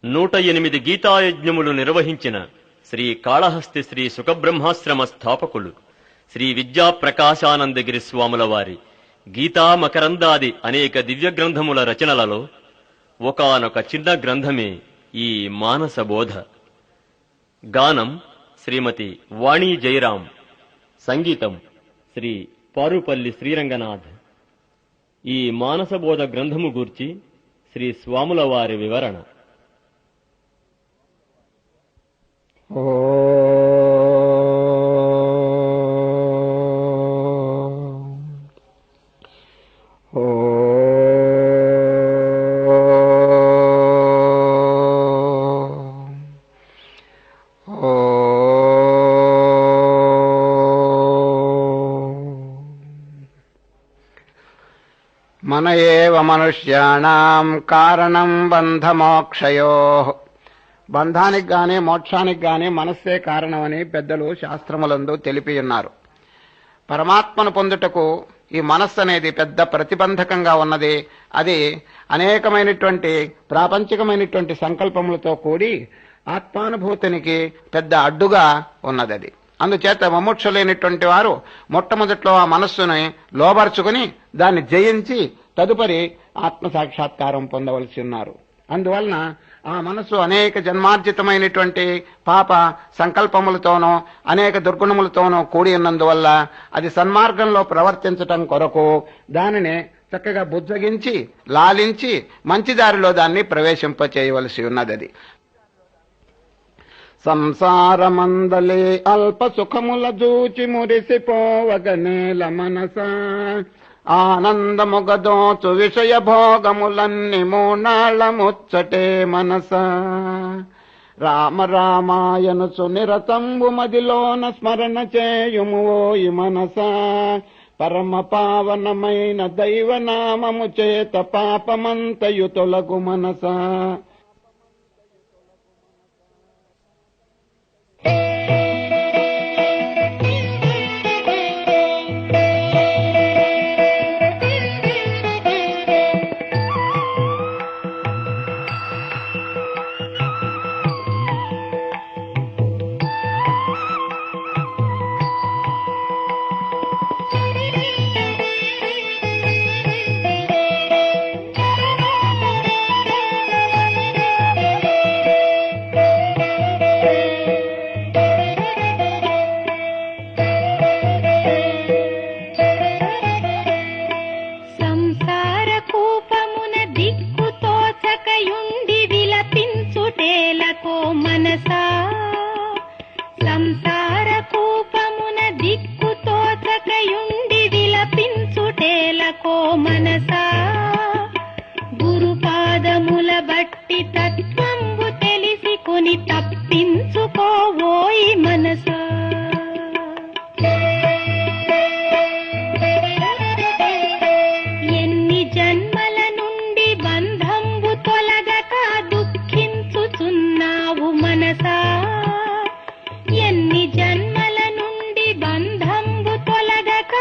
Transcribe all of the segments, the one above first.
108 గీతాయజ్ఞములు నిర్వహించిన శ్రీ కాళహస్తి శ్రీ సుఖబ్రహ్మాశ్రమ స్థాపకులు శ్రీ విద్యాప్రకాశానందగిరి స్వాముల వారి గీతా మకరందాది అనేక దివ్య గ్రంథముల రచనలలో ఒకానొక చిన్న గ్రంథమే ఈ మానసబోధ. గానం శ్రీమతి వాణి జయరాం, సంగీతం శ్రీ పారుపల్లి శ్రీరంగనాథ్. ఈ మానసబోధ గ్రంథము గూర్చి శ్రీ స్వాముల వారి వివరణ. మన ఏవ మనుష్యాణం కారణం బంధమోక్షయో. బంధానికి గాని మోక్షానికి గాని మనస్సే కారణమని పెద్దలు శాస్త్రములందు తెలిపి ఉన్నారు. పరమాత్మను పొందుటకు ఈ మనస్సు అనేది పెద్ద ప్రతిబంధకంగా ఉన్నది. అది అనేకమైనటువంటి ప్రాపంచికమైనటువంటి సంకల్పములతో కూడి ఆత్మానుభూతినికి పెద్ద అడ్డుగా ఉన్నది. అది అందుచేత ముముక్షులైనటువంటి వారు మొట్టమొదట్లో ఆ మనస్సుని లోబర్చుకుని దాన్ని జయించి తదుపరి ఆత్మసాక్షాత్కారం పొందవలసి ఉన్నారు. అందువలన ఆ మనస్సు అనేక జన్మార్జితమైనటువంటి పాప సంకల్పములతోనో అనేక దుర్గుణములతోనో కూడి ఉన్నందువల్ల అది సన్మార్గంలో ప్రవర్తించటం కొరకు దానిని చక్కగా బుజ్జగించి లాలించి మంచి దారిలో దాన్ని ప్రవేశింపచేయవలసి ఉన్నది. అది సంసారమందలే అల్ప సుఖముల జూచి మురిసిపోవగనేల మనస, ఆనందముగదోచు విషయ భోగములన్ని మూనాళ్ళ ముచ్చటే మనస. రామ రామాయనుచు నిరతంబు మదిలోన స్మరణ చేయుము ఓయి మనస, పరమ పావనమైన దైవనామము చేత పాపమంతయు తొలగు మనస. ఎన్ని జన్మల నుండి బంధంబు తొలగక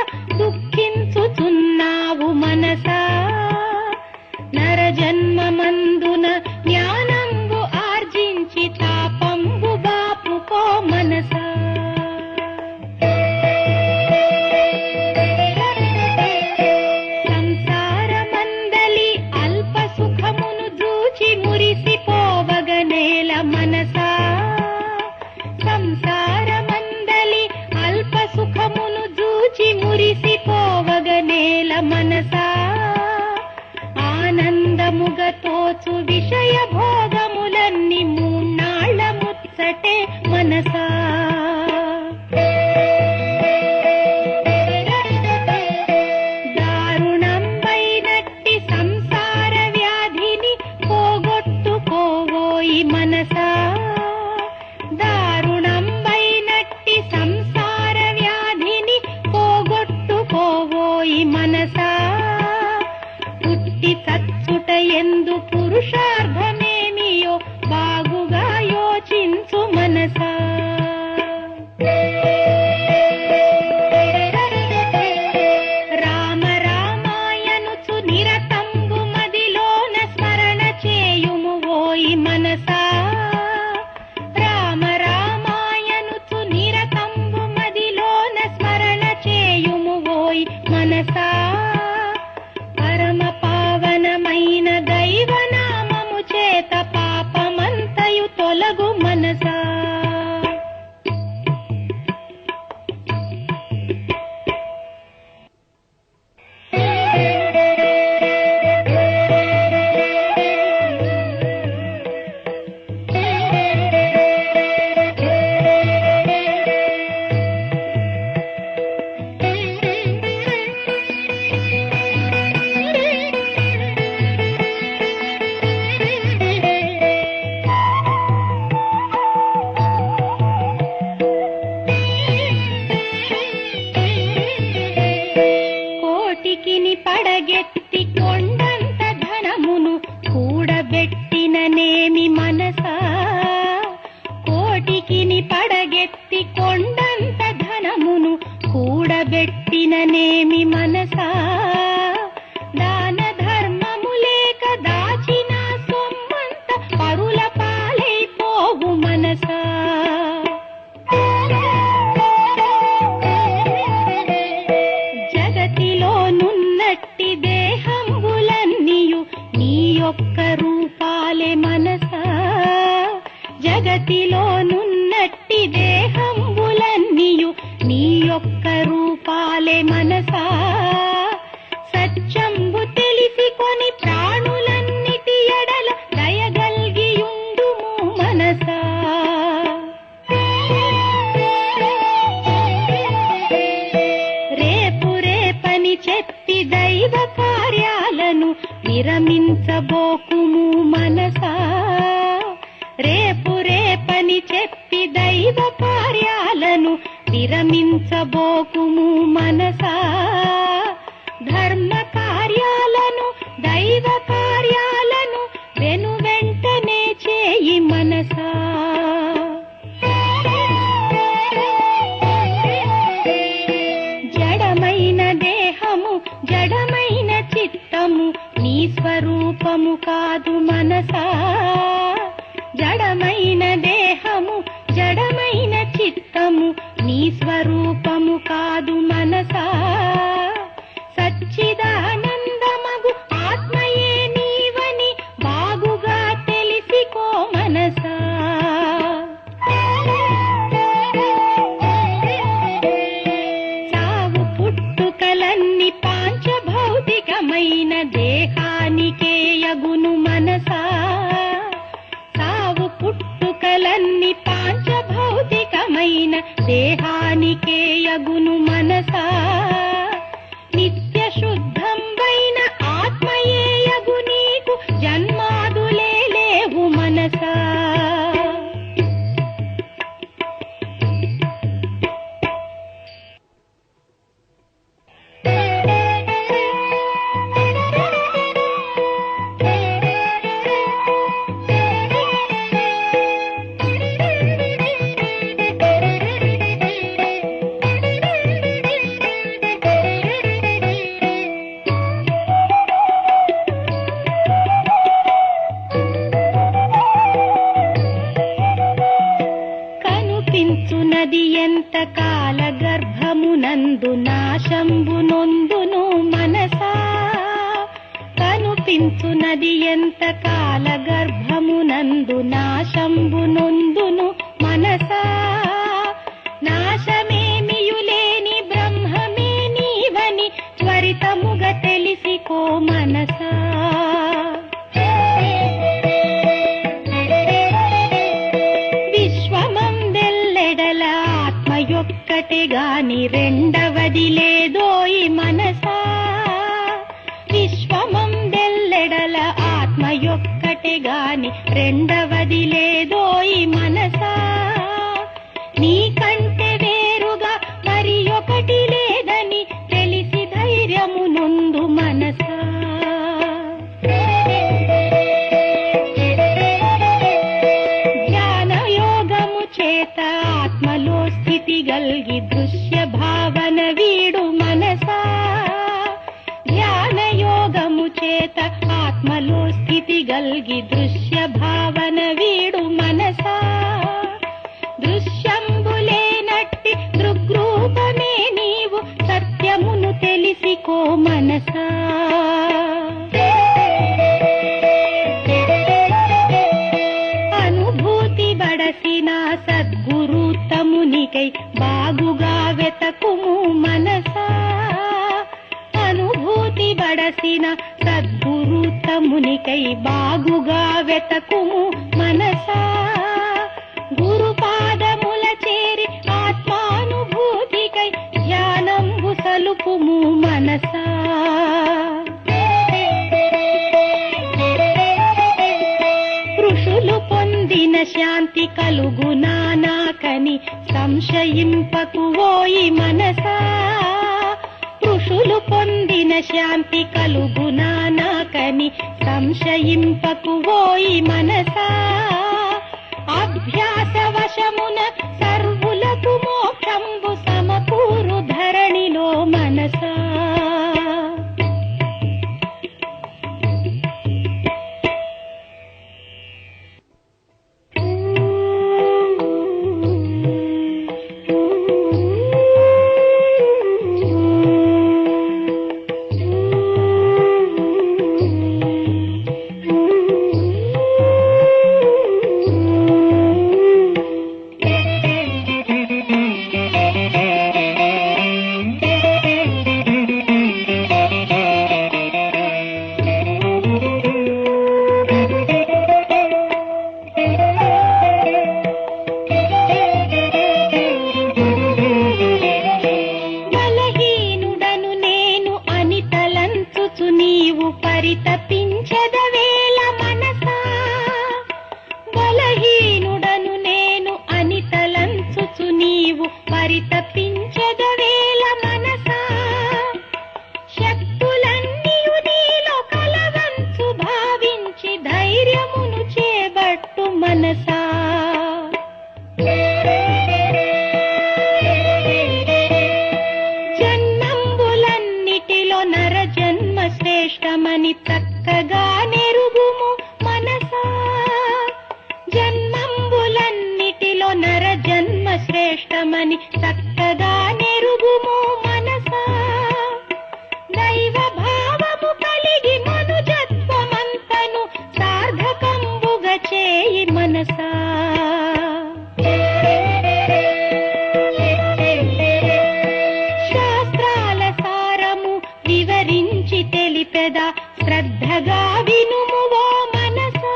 మనసా పరమ పావనమైన దైవనామము చేత పాపమంతయు తొలగు మనసా. పడగెత్తి కొండంత ధనమును కూడబెట్టిననేమి మనసా, కోటికిని పడగెత్తి కొండంత ధనమును కూడబెట్టిననేమి మనసా, దాన ధర్మము లేక దాచిన సొమ్మంత పరుల పాలైపోవు మనసా. జగతిలోనున్నట్టి దేహంబులన్నీయు నీ యొక్క రూపాలే మనసా, జగతిలోనున్నట్టి దేహంబులన్నీయు నీ యొక్క రూపాలే మనసా. సత్యంబు తెలిసి కొని ప్రాణులన్నిటి ఎడల దయగల్గియుండుము మనసా. చెప్పి దైవ కార్యాలను విరమించబోకుము మనసా, రేపు రేపని చెప్పి దైవ కార్యాలను విరమించబోకుము మనసా. ధర్మ కార్యాలను దైవ కార్యాలను వెను వెంటనే చేయి మనసా. జడమైన దేహము జడమైన చిత్తము నీ స్వరూపము కాదు మనసా, జడమైన దేహము జడమైన చిత్తము నీ స్వరూపము కాదు మనసా. సచ్చిదానందమగు ఆత్మయే నీవని బాగుగా తెలిసికో మనసా. చావు పుట్టుకలన్నీ పాంచభౌతికమైన దేహానికే యగును మనసా, సావు పుట్టుకలన్నీ పాంచభౌతికమైన దేహానికే యగును మనసా. నిత్య శుద్ధంబైన ఆత్మయే యగు నీకు జన్మాదులే లేవు మనసా. కనుపించునది ఎంత కాల గర్భమునందు నాశంబు నొందును మనసా, కనుపించునది ఎంత కాల గర్భమునందు నాశంబు నొందును మనసా. నాశమేమియులేని బ్రహ్మమే నీవని త్వరితముగా తెలిసికో మనసా. విశ్వమందెల్లెడల ఆత్మయొక్కటే గాని రెండవది లేదోయి మనసా, విశ్వమందెల్లెడల ఆత్మయొక్కటే గాని రెండవది లేదోయి మనసా. నీకంటే వేరుగా మరి ఒకటి లేదని తెలిసి ధైర్యము నొందు మనసా. ధ్యాన యోగము చేత ఆత్మలో స్థితి గల్గి దృశ్య భావన వీడు మనసా, ధ్యాన యోగము చేత ఆత్మలో స్థితి గల్గి దృశ్య భావన వీడు మనసా. దృశ్యంబులేనట్టి దృగ్రూపమే నీవు సత్య విషయమును తెలిసికో మనసా. అనుభూతి బడసిన సద్గురు తమునికై బాగుగా వెతకుము మనసా. అనుభూతి బడసిన సద్గురు తమునికై బాగుగా వెతకుము మనసా. గురుపాదముల చేరి ఆత్మానుభూతికై ధ్యానంబు సలుపుము మనసా. ఋషులు పొందిన శాంతి కలుగునా నాకని సంశయింపకు ఓయి మనసా. ఋషులు పొందిన శాంతి కలుగునా నాకని సంశయింపకు ఓయి మనసా. అభ్యాస వశమున సర్వులకు మోక్షంబు సమకూరు ధరణిలో మనసా. శ్రేష్టమని చక్కగా నెరుగుము మనసా. జన్మంబులన్నిటిలో నర జన్మ శ్రేష్టమని చక్కగా నెరుగుము మనసా. దైవ భావము కలిగి మనుజత్వమంతను సార్థకంబుగా చేయి మనసా. శాస్త్రాల సారము వివరించి తెలిపెదా శ్రద్ధగా వినుము ఓ మనసా.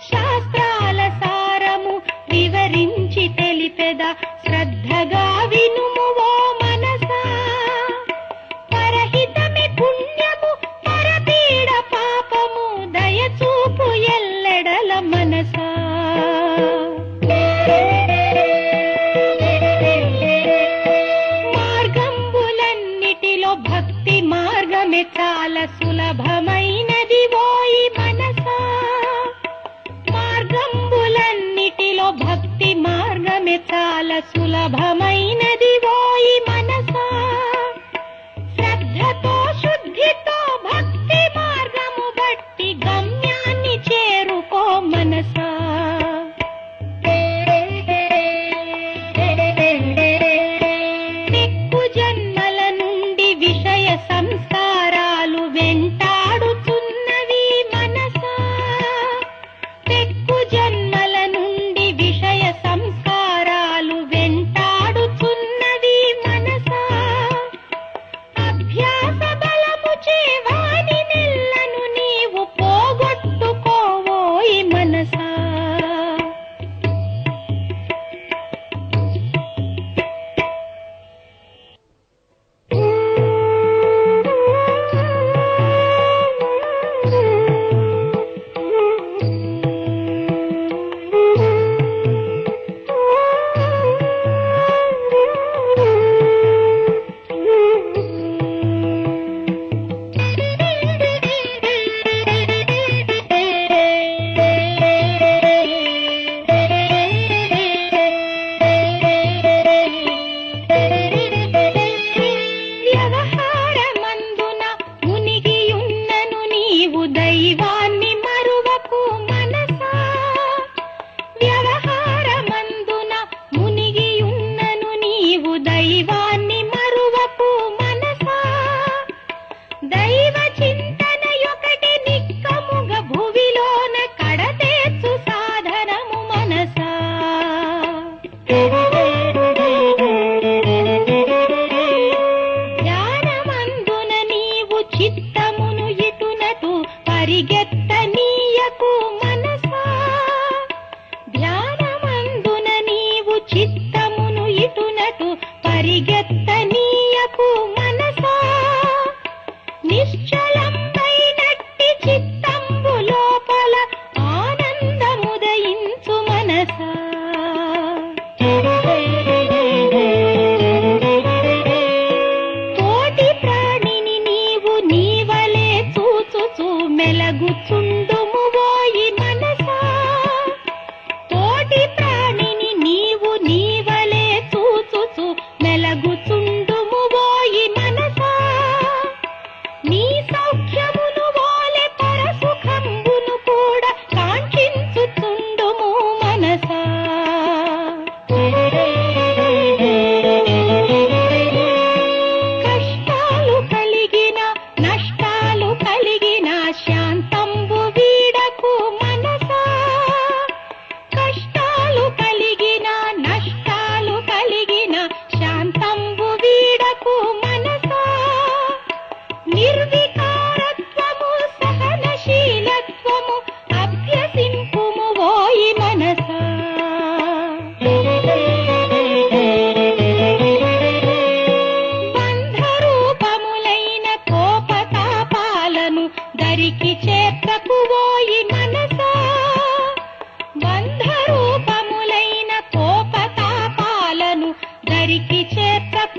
శాస్త్రాల సారము వివరించి తెలిపెదా శ్రద్ధగా వినుము ఓ మనసా. పరహితమి పుణ్యము పరపీడ పాపము దయచూపు ఎల్లెడల మనసా. మార్గంబులన్నిటిలో భక్తి మార్గమే చాలా సులభమైనది ఓయి మనసా. మార్గంబులన్నిటిలో భక్తి మార్గమే చాలా సులభమైనది ఓయి మనసా. శ్రద్ధతో శుద్ధితో భక్తి మార్గము బట్టి గమ్యాన్ని చేరుకో మనసా. జన్మల నుండి విషయ సంస్కారాలు వెంటాడుతూ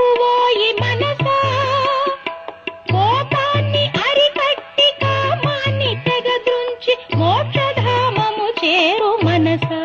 చెప్పువోయి మనసా, కోపాన్ని అరికట్టి కామాన్ని తెగద్రుంచి మోక్షధామము చేరు మనసా.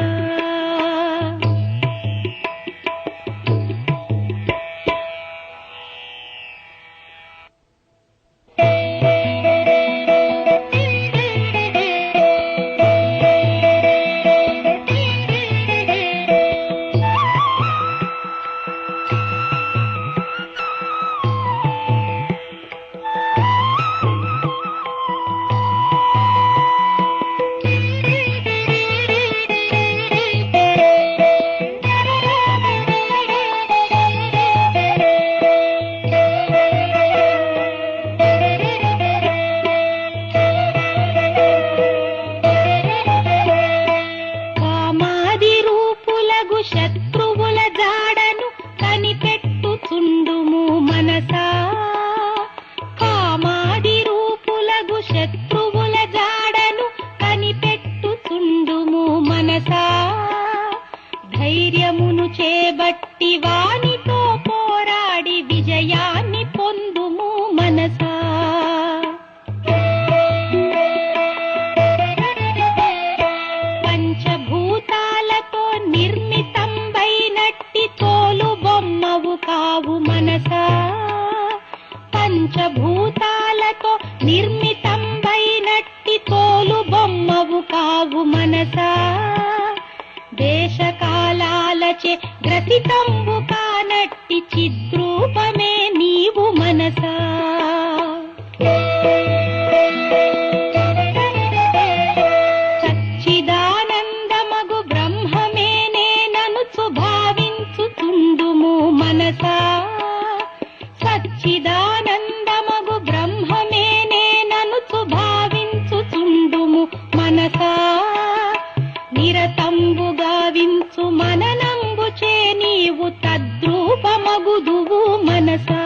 శత్రువుల జాడను కనిపెట్టుచుండుము మనసా, కామాది రూపులగు శత్రువుల జాడను కనిపెట్టుచుండుము మనసా. ధైర్యమును చేబట్టి వానితో పోరాడి విజయాన్ని పొందుము మనసా. పంచభూతాలతో నిర్మితంబైనట్టి తోలు బొమ్మవు కావు మనసా, పంచభూతాలతో నిర్మితంబైనట్టి తోలు బొమ్మవు కావు మనసా. దేశకాలాలచే గ్రసితంబు కానట్టి చిద్రూపమే నీవు మనసా. సచ్చిదానందమగు బ్రహ్మమే నేననుచు భావించుచుండుము మనసా, సచ్చిదానందమగు బ్రహ్మమే నేననుచు భావించుచుండుము మనసా. నిరతంబుగా వించు మననంబు చే నీవు తద్రూపమగుదువు మనసా.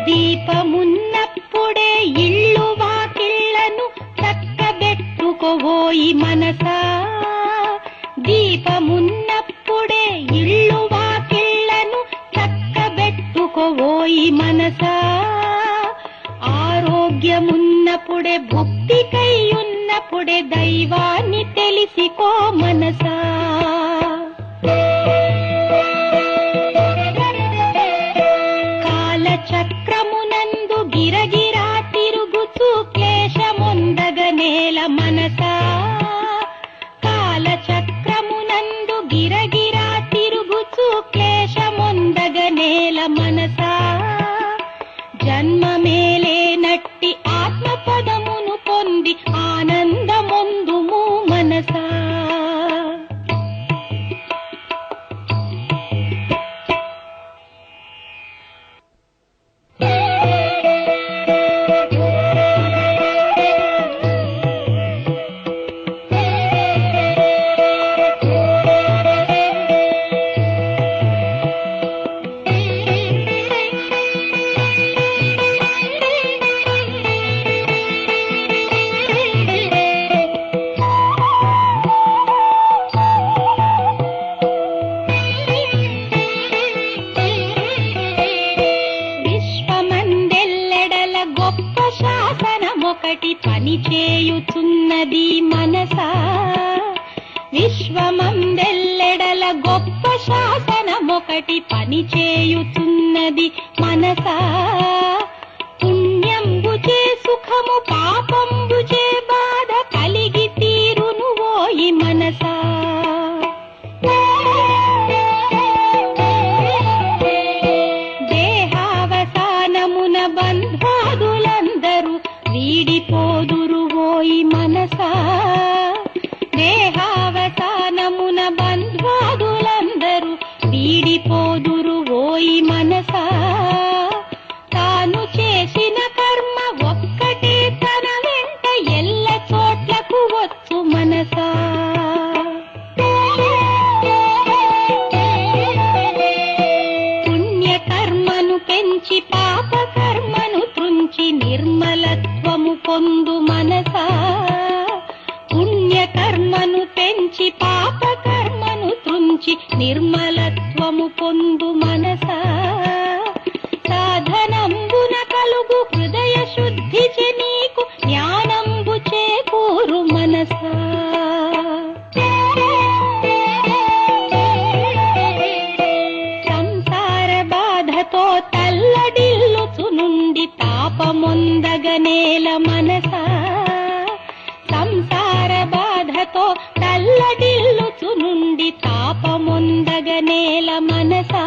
దీపమున్నప్పుడే ఇళ్ళు వాకిళ్లను చక్కబెట్టుకోవోయి మనసా, దీపమున్నప్పుడే ఇళ్ళు వాకిళ్లను చక్కబెట్టుకోవోయి మనసా. ఆరోగ్యమున్నప్పుడే భక్తికై ఉన్నప్పుడే దైవాన్ని తెలిసికో మనసా. కాలచక్రమునందు గిరగిరా తిరుగుచు క్లేశమొందగనేల మనసా, కాలచక్రమునందు గిరగిరా తిరుగుచు క్లేశమొందగనేల మనసా. జన్మమేలేనట్టి ఆత్మపదమును పొంది ఆనందమొందుము మనసా. ఒకటి పని చేయుచున్నది మనసా, విశ్వమందెల్లెడల గొప్ప శాసనమొకటి పని చేయుచున్నది మనసా. పుణ్యంబుచే సుఖము పాపంబుచే బాధ కలిగి తీరును ఓయి మనసా. దేహావసానమున బంధాదులందరూ వీడిపోదురు ఓయి మనసా, దేహావసానమున బంధ్వాదులందరూ వీడిపోదురు ఓయి మనసా. తాను చేసిన కర్మ ఒక్కటే తన వెంట ఎల్ల చోట్లకు వచ్చు మనసా. పుణ్యకర్మను పెంచి పాపకర్మను త్రుంచి నిర్మలత్వము పొందు మనసా, పుణ్యకర్మను పెంచి పాపకర్మ నుంచి నిర్మలత్వము పొందు మనసా సాధనంబున కలుగు హృదయ శుద్ధి చే నీకు జ్ఞానంబు చేకూరు మనసా సంసార బాధతో తల్లడిల్లుచు నుండి తాపమొందగనేల మనసా సంసార బాధతో తల్లడిల్లుచు నుండి తాపమొందగనేల మనసా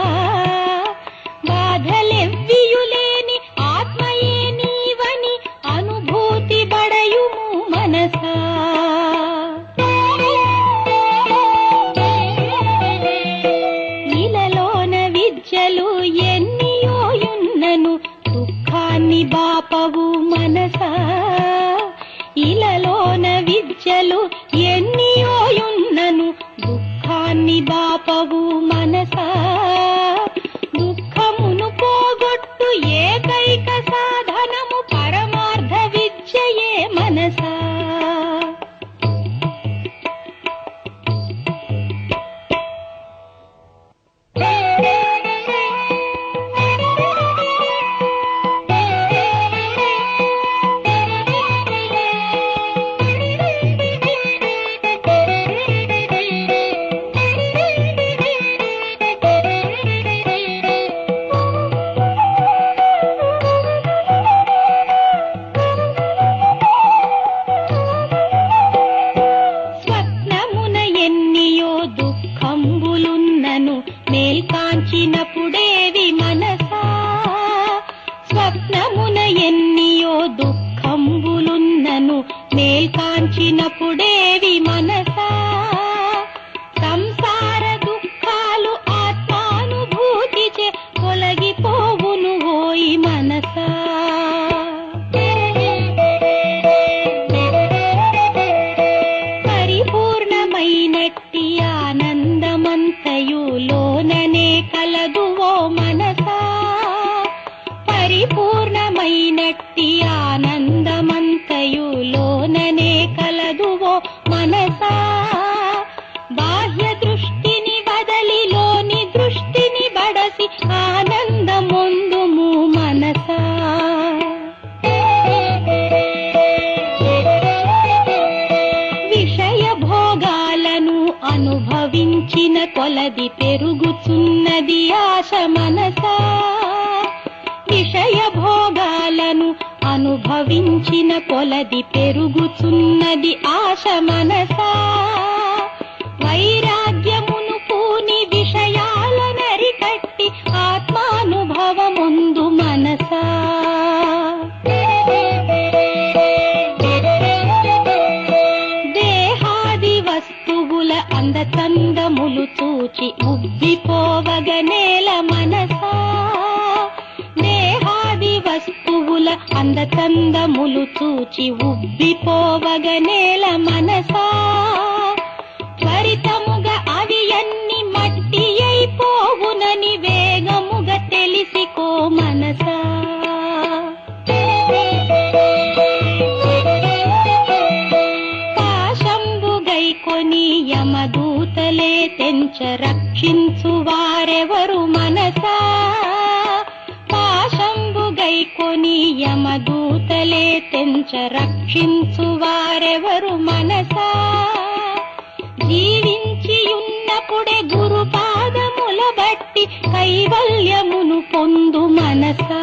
బాధలెవ్వియులేని ఆత్మయే నీవని అనుభూతి బడయుము మనసా ఇలలోన విద్యలు ఎన్నియోయున్నను దుఃఖాన్ని బాపవు మనసా ఇలలోన విద్యలు ఎన్నియోయున్నను దుఃఖాన్ని బాపవు మనసా దుఃఖమును పోగొట్టు ఏకైక సాధనము పరమార్థ విద్యయే మనసా స్వప్నమున ఎన్నియో దుఃఖంబులున్నను మేల్కాంచినప్పుడేవి మనసా స్వప్నమున ఎన్నియో దుఃఖంబులున్నను మేల్కాంచినప్పుడేవి మనసా సంసార దుఃఖాలు ఆత్మానుభూతి చే తొలగిపోవును ఓయి మనసా పరిపూర్ణమైనట్టి ఆనందమంతయు లోననే కలదు ఓ మనసా పరిపూర్ణమైనట్టి ఆనందమంతయు లోననే కలదు ఓ మనసా బాహ్య దృష్టిని వదలి లోని దృష్టిని బడసి ఆనందమొందుము మనసా విషయ భోగాలను అనుభవించిన కొలది పెరుగుచున్నది ఆశ మనసా విషయ భోగాలను అనుభవించిన కొలది పెరుగుచున్నది ఆశ మనసా వైరాగ్యమును పూని విషయాలనరికట్టి ఆత్మానుభవముందు మనసా దేహాది వస్తువుల అందచందములు చూచి ఉబ్బిపోవగనేల మనసా దేహాది వస్తువుల అందచందములు చూచి ఉబ్బిపోవగనేల మనసా త్వరితముగా అవి అన్ని మట్టి అయిపోవునని వేగముగా తెలిసికో మనసా పాశంబుగైకొని యమదూతలే తెంచ రక్షించు వారెవరు మనసా పాశంబుగైకొని యమదూతలే తెంచ రక్షించు వారెవరు మనసా జీవించియున్నప్పుడే గురు పాదముల బట్టి కైవల్యమును పొందు మనసా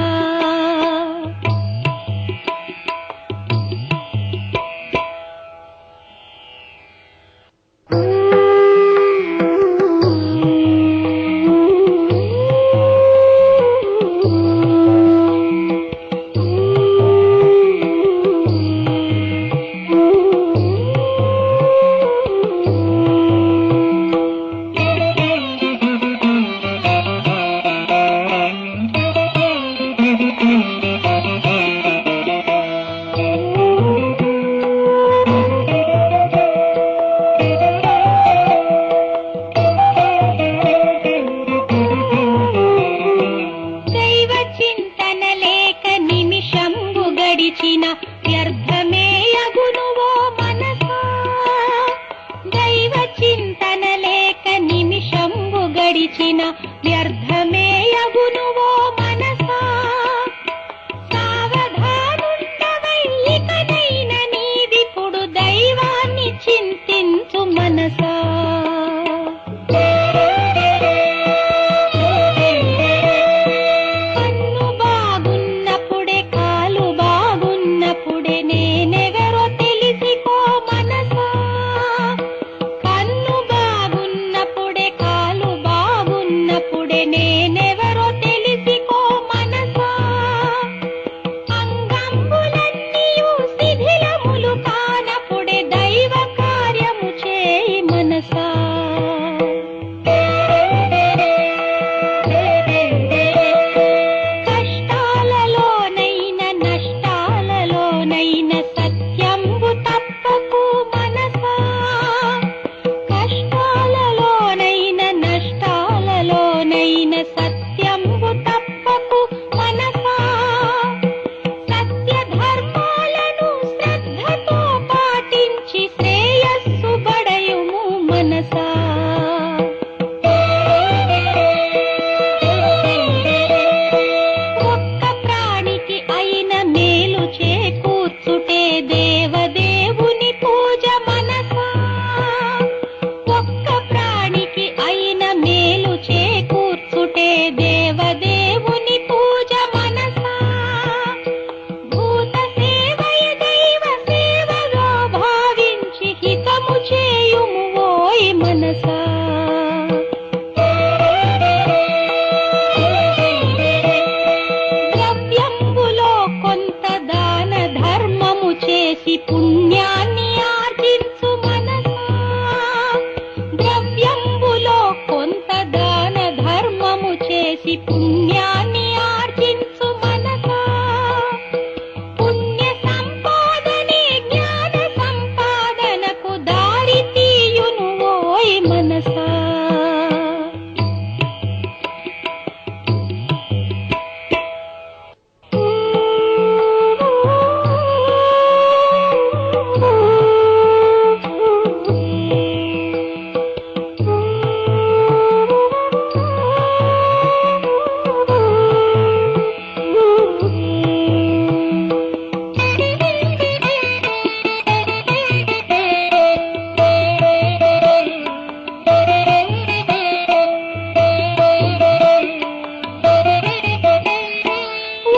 నిలిచిన వ్యర్థమే అగును ఓ మనసా. సావధానుండవై ఇకనైన నీవిప్పుడు దైవాన్ని చింతించు మనసా. కన్ను బాగున్నప్పుడే కాలు బాగున్నప్పుడే నేనెవరో తెలిసికో మనసా. కన్ను బాగున్నప్పుడే కాలు బాగున్నప్పుడే నేనెవరో తెలిసికో మనసా. అంగంబులన్నీయు శిథిలములు కానప్పుడే దైవ కార్యము చేయి మనసా. కష్టాలలోనైన నష్టాలలోనైన సత్యంబు తప్పకు మనసా. కష్టాలలోనైన నష్టాలలోనైన సత్యంబు తప్పకు మనసా. సత్య ధర్మాలను శ్రద్ధతో పాటించి శ్రేయస్సు బడయుము మనసా. ఒక్క ప్రాణికి అయిన మేలు చేకూర్చుటే దేవదేవుని పూజ మనసా. ఒక్క ప్రాణికి అయిన మేలు చేకూర్చుటే దేవదేవుని పూజ మనసా. భూత సేవయ దైవ సేవగా భావించి హితము చేయుము ఓయ్ మనసా. ద్రవ్యంబులో కొంత దాన ధర్మము చేసి పుణ్యాన్ని ఆర్జించు మనసా. ద్రవ్యంబులో కొంత దాన ధర్మము చేసి పుణ్యాన్ని ఆర్జించు మనసా. పుణ్య సంపాదనే జ్ఞాన సంపాదనకు దారి తీయును ఓయ్ మనసా.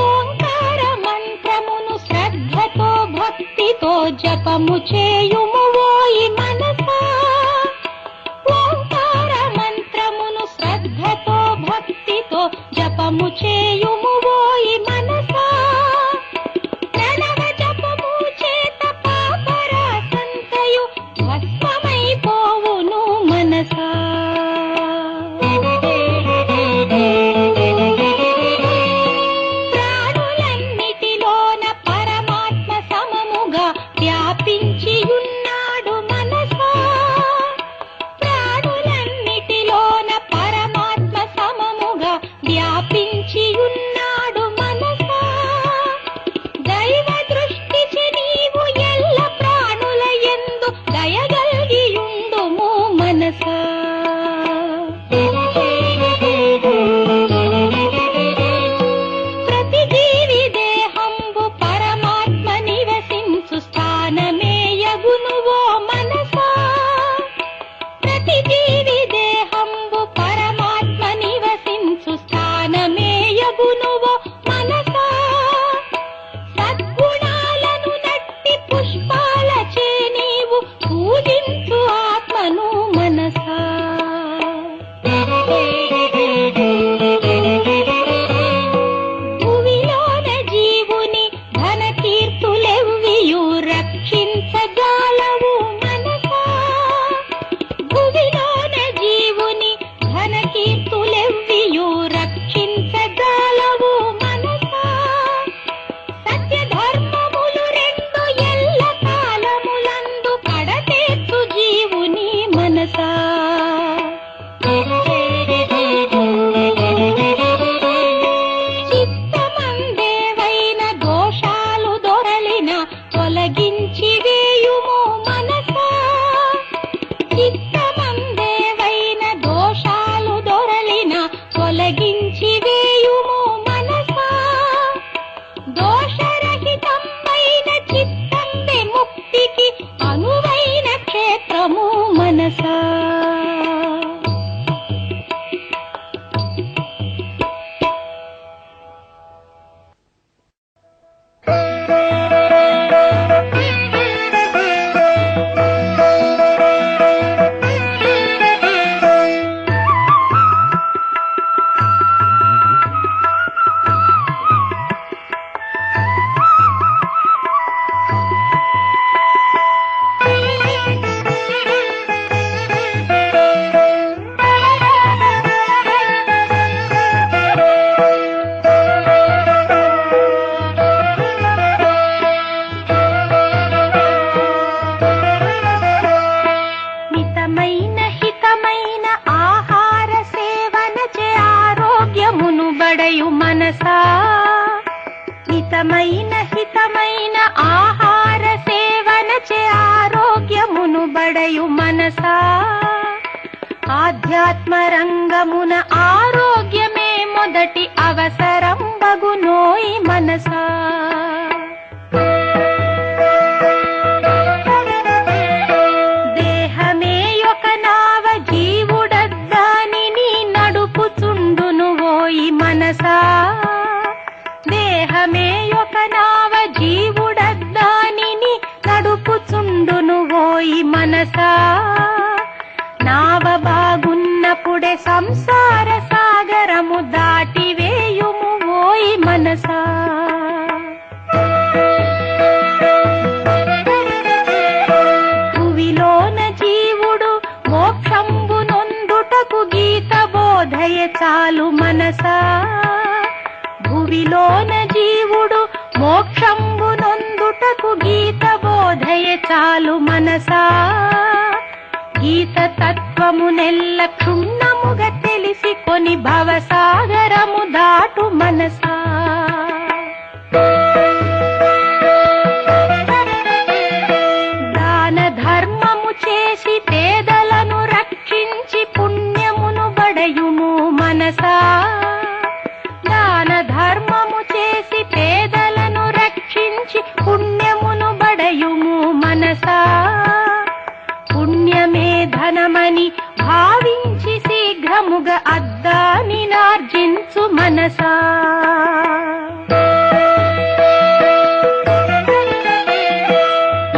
ఓంకార మంత్రమును శ్రద్ధతో భక్తితో జపము చేయుము ఓయి మనసా. ఓంకార మంత్రమును శ్రద్ధతో భక్తితో జపము చేయుము ఓయి మనసా. ప్రణవ జపము చేత పాపరాసంతయు భస్మమైపోవును మనసా. ప్రాణులన్నిటిలోన పరమాత్మ సమముగా వ్యాపించియున్నాడు మనసా. ప్రాణులన్నిటిలోన పరమాత్మ సమముగా వ్యాపించియున్నాడు మితమైన హితమైన ఆహార సేవనచే ఆరోగ్యమును బడయు మనసా ఆధ్యాత్మ రంగమున ఆరోగ్యమే మొదటి అవసరం బగునోయి మనసా దేహమే ఒక నావ జీవుడద్దానిని నడుపుచుండును ఓయి మనసా దేహమే ఒక నావ జీవుడద్దానిని నడుపుచుండును ఓయి మనసా నావ బాగున్నప్పుడే సంసార సాగరము దాటివేయుము ఓయి మనసా భువిలోన జీవుడు మోక్షంబు నొందుటకు గీత బోధయ చాలు మనసా భువిలోన జీవుడు మోక్షంబు నొందుటకు గీత బోధయ చాలు మనసా గీత తత్వము నెల్ల క్షుణ్ణముగా తెలిసి కొని భవసాగరము దాటు మనసా దాన ధర్మము చేసి పేదలను రక్షించి పుణ్యమును బడయుము మనసా దాన ధర్మము చేసి పేదలను రక్షించి పుణ్యమును బడయుము మనసా పుణ్యమే ధనమని భావించి శీఘ్రముగా అద్దాని నార్జించు మనసా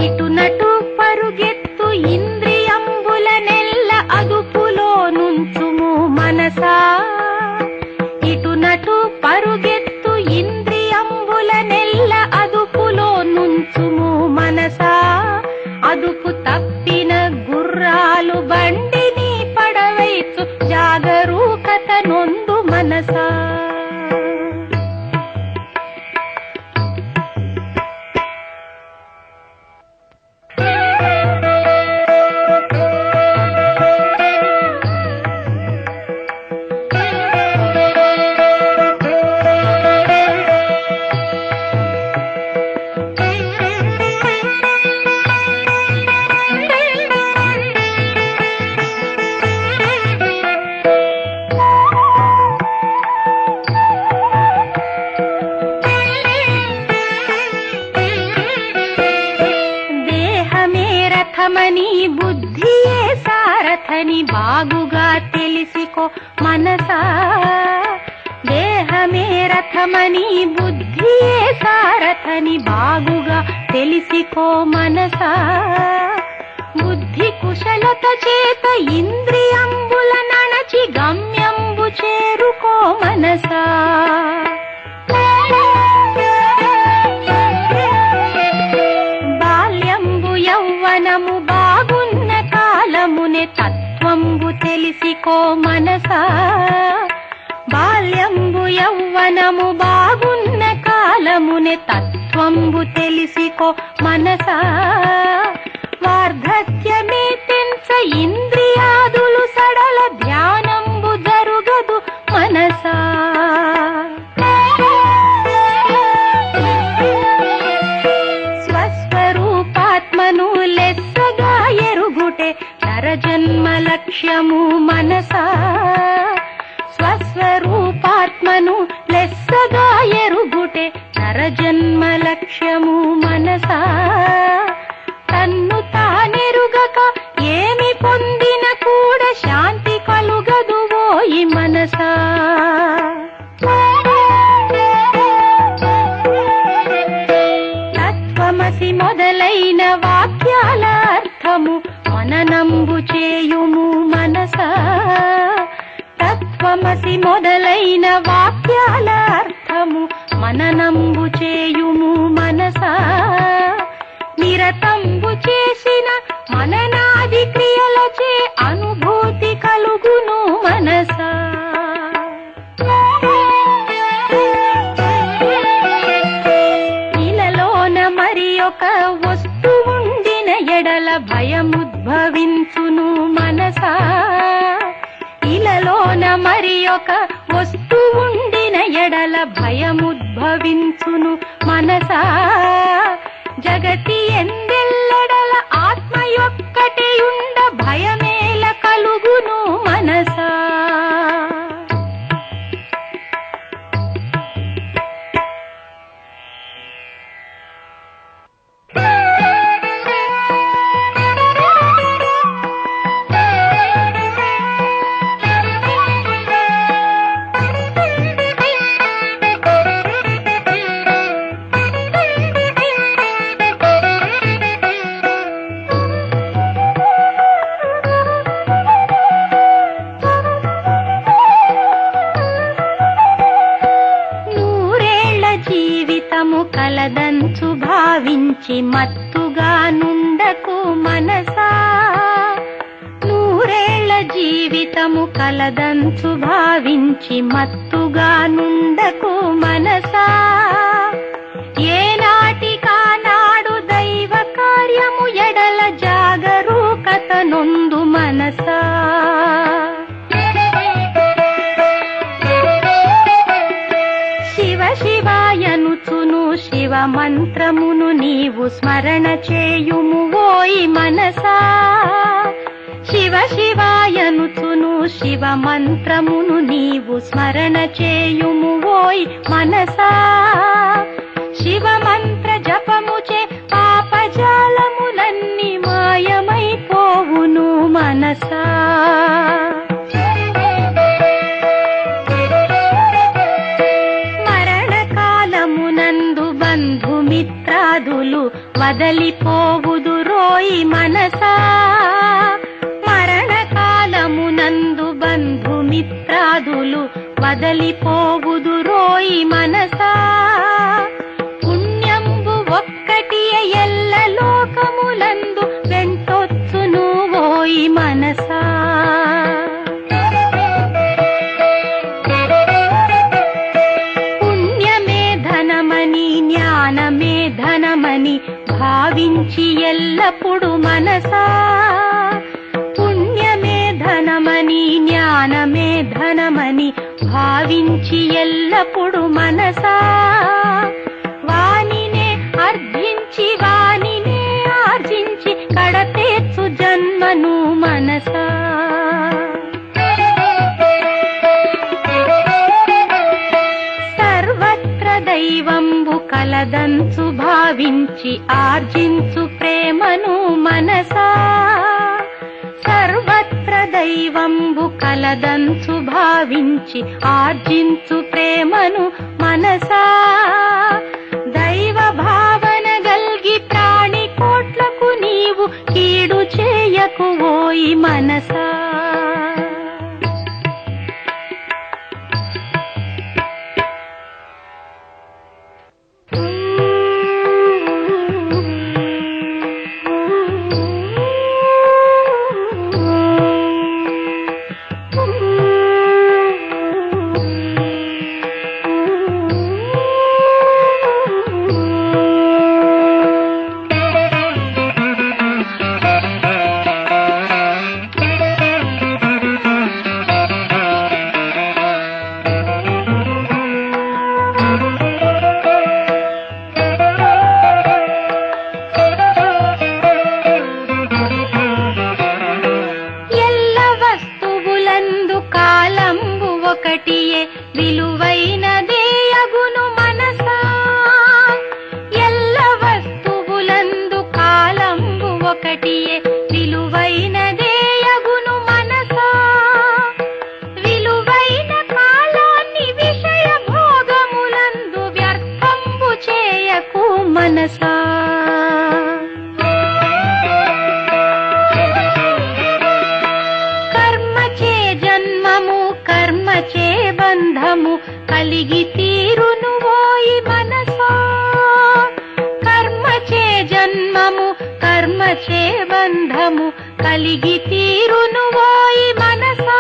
ఇటునటు పరుగెత్తు ఇంద్రియంబుల నెల్ల అదుపులో నుంచుము మనసా ఇటునటు పరుగెత్తు ఇంద్రియంబుల నెల్ల అదుపులో నుంచుము మనసా అదుపు తప్పిన గుర్రాలు బండిని పడవైచు జాగరూకత నొందు మనసా రథమని బుద్ధియే సారథని బాగుగా తెలిసికో మనసా దేహమే రథమని బుద్ధియే సారథని బాగుగా తెలిసికో మనసా బుద్ధి కుశలత చేత ఇంద్రియంబుల నణచి గమ్యంబు చేరుకో మనసా యౌవనము బాగున్న కాలమునే తత్వంబు తెలిసికో మనసా బాల్యంబు యౌవనము బాగున్న కాలమునే తత్వంబు తెలిసికో మనసా వార్ధక్యమే తెంచ ఇంద్రియాదులు సడల ధ్యానంబు జరుగదు మనసా స్వస్వరూపాత్మను లెస్సగా ఎరుగుటే నరజన్మ లక్ష్యము మనసా స్వస్వరూపాత్మను లెస్సగా ఎరుగుటే నరజన్మ లక్ష్యము మనసా తన్ను తానెరుగక ఏమి పొందిన కూడా శాంతి కలుగదు ఓయి మనసా తత్వమసి మొదలైన వాక్యాల అర్థము మననంబు చేయుము మనసా తత్వమసి మొదలైన వాక్యాల అర్థము మననంబు చేయుము మనసా నిరతంబు చేసిన మననాది క్రియలచే అనుభూతి కలుగును మనసా ఇలలోన మరి ఒక వస్తువుండిన ఎడల భయముద్భవించును మనసా ఇలలోన మరి ఒక వస్తువుండిన తలచిన ఎడల భయముద్భవించును మనసా. జగతి ఎందెల్లడల ఆత్మ యొక్కటి ఉండ భయమేల కలుగును మనసా. కలదంచు భావించి మత్తుగా నుండకు మనసా. నూరేళ్ల జీవితము కలదంచు భావించి మత్తుగా నుండకు మనసా. ఏనాటికా నాడు దైవ కార్యము ఎడల జాగరూకత నొందు మనసా. శివ శివాయనుచును శివ మంత్రమును నీవు స్మరణ చేయుము ఓయి మనసా. శివ శివాయనుచును శివ మంత్రమును నీవు స్మరణ చేయుము ఓయి మనసా. శివ మంత్ర జపముచే పాపజాలములన్నీ మాయమైపోవును మనసా. బంధుమిత్రాదులు వదలిపోవుదురోయి మనసా. మరణకాలమునందు బంధుమిత్రాదులు వదలిపోవుదురోయి మనసా. పుణ్యంబు ఒక్కటి ఎల్ల లోకములందు వెంటొచ్చును ఓయి మనసా. జ్ఞానమే ధనమని భావించి ఎల్లప్పుడు మనసా. పుణ్యమే ధనమని జ్ఞానమే ధనమని భావించి ఎల్లప్పుడు మనసా. వానినే అర్జించి వానినే ఆర్జించి కడతేచ్చు జన్మను మనసా. దైవంబు కలదంచు భావించి ఆర్జించు ప్రేమను మనసా. సర్వత్ర దైవంబు కలదంచు భావించి ఆర్జించు ప్రేమను మనసా. దైవ భావన గల్గి ప్రాణి కోట్లకు నీవు కీడు చేయకు ఓయి మనసా. ఒకటియే విలువైనదే అగును మనసా. ఎల్ల వస్తువులందు కాలంబు ఒకటియే విలువైనదే అగును మనసా. విలువైన కాలాన్ని విషయ భోగములందు వ్యర్థంబు చేయకు మనసా. కర్మచే బంధము కలిగి తీరును ఓయి మనసా. కర్మచే జన్మము కర్మచే బంధము కలిగి తీరును ఓయి మనసా.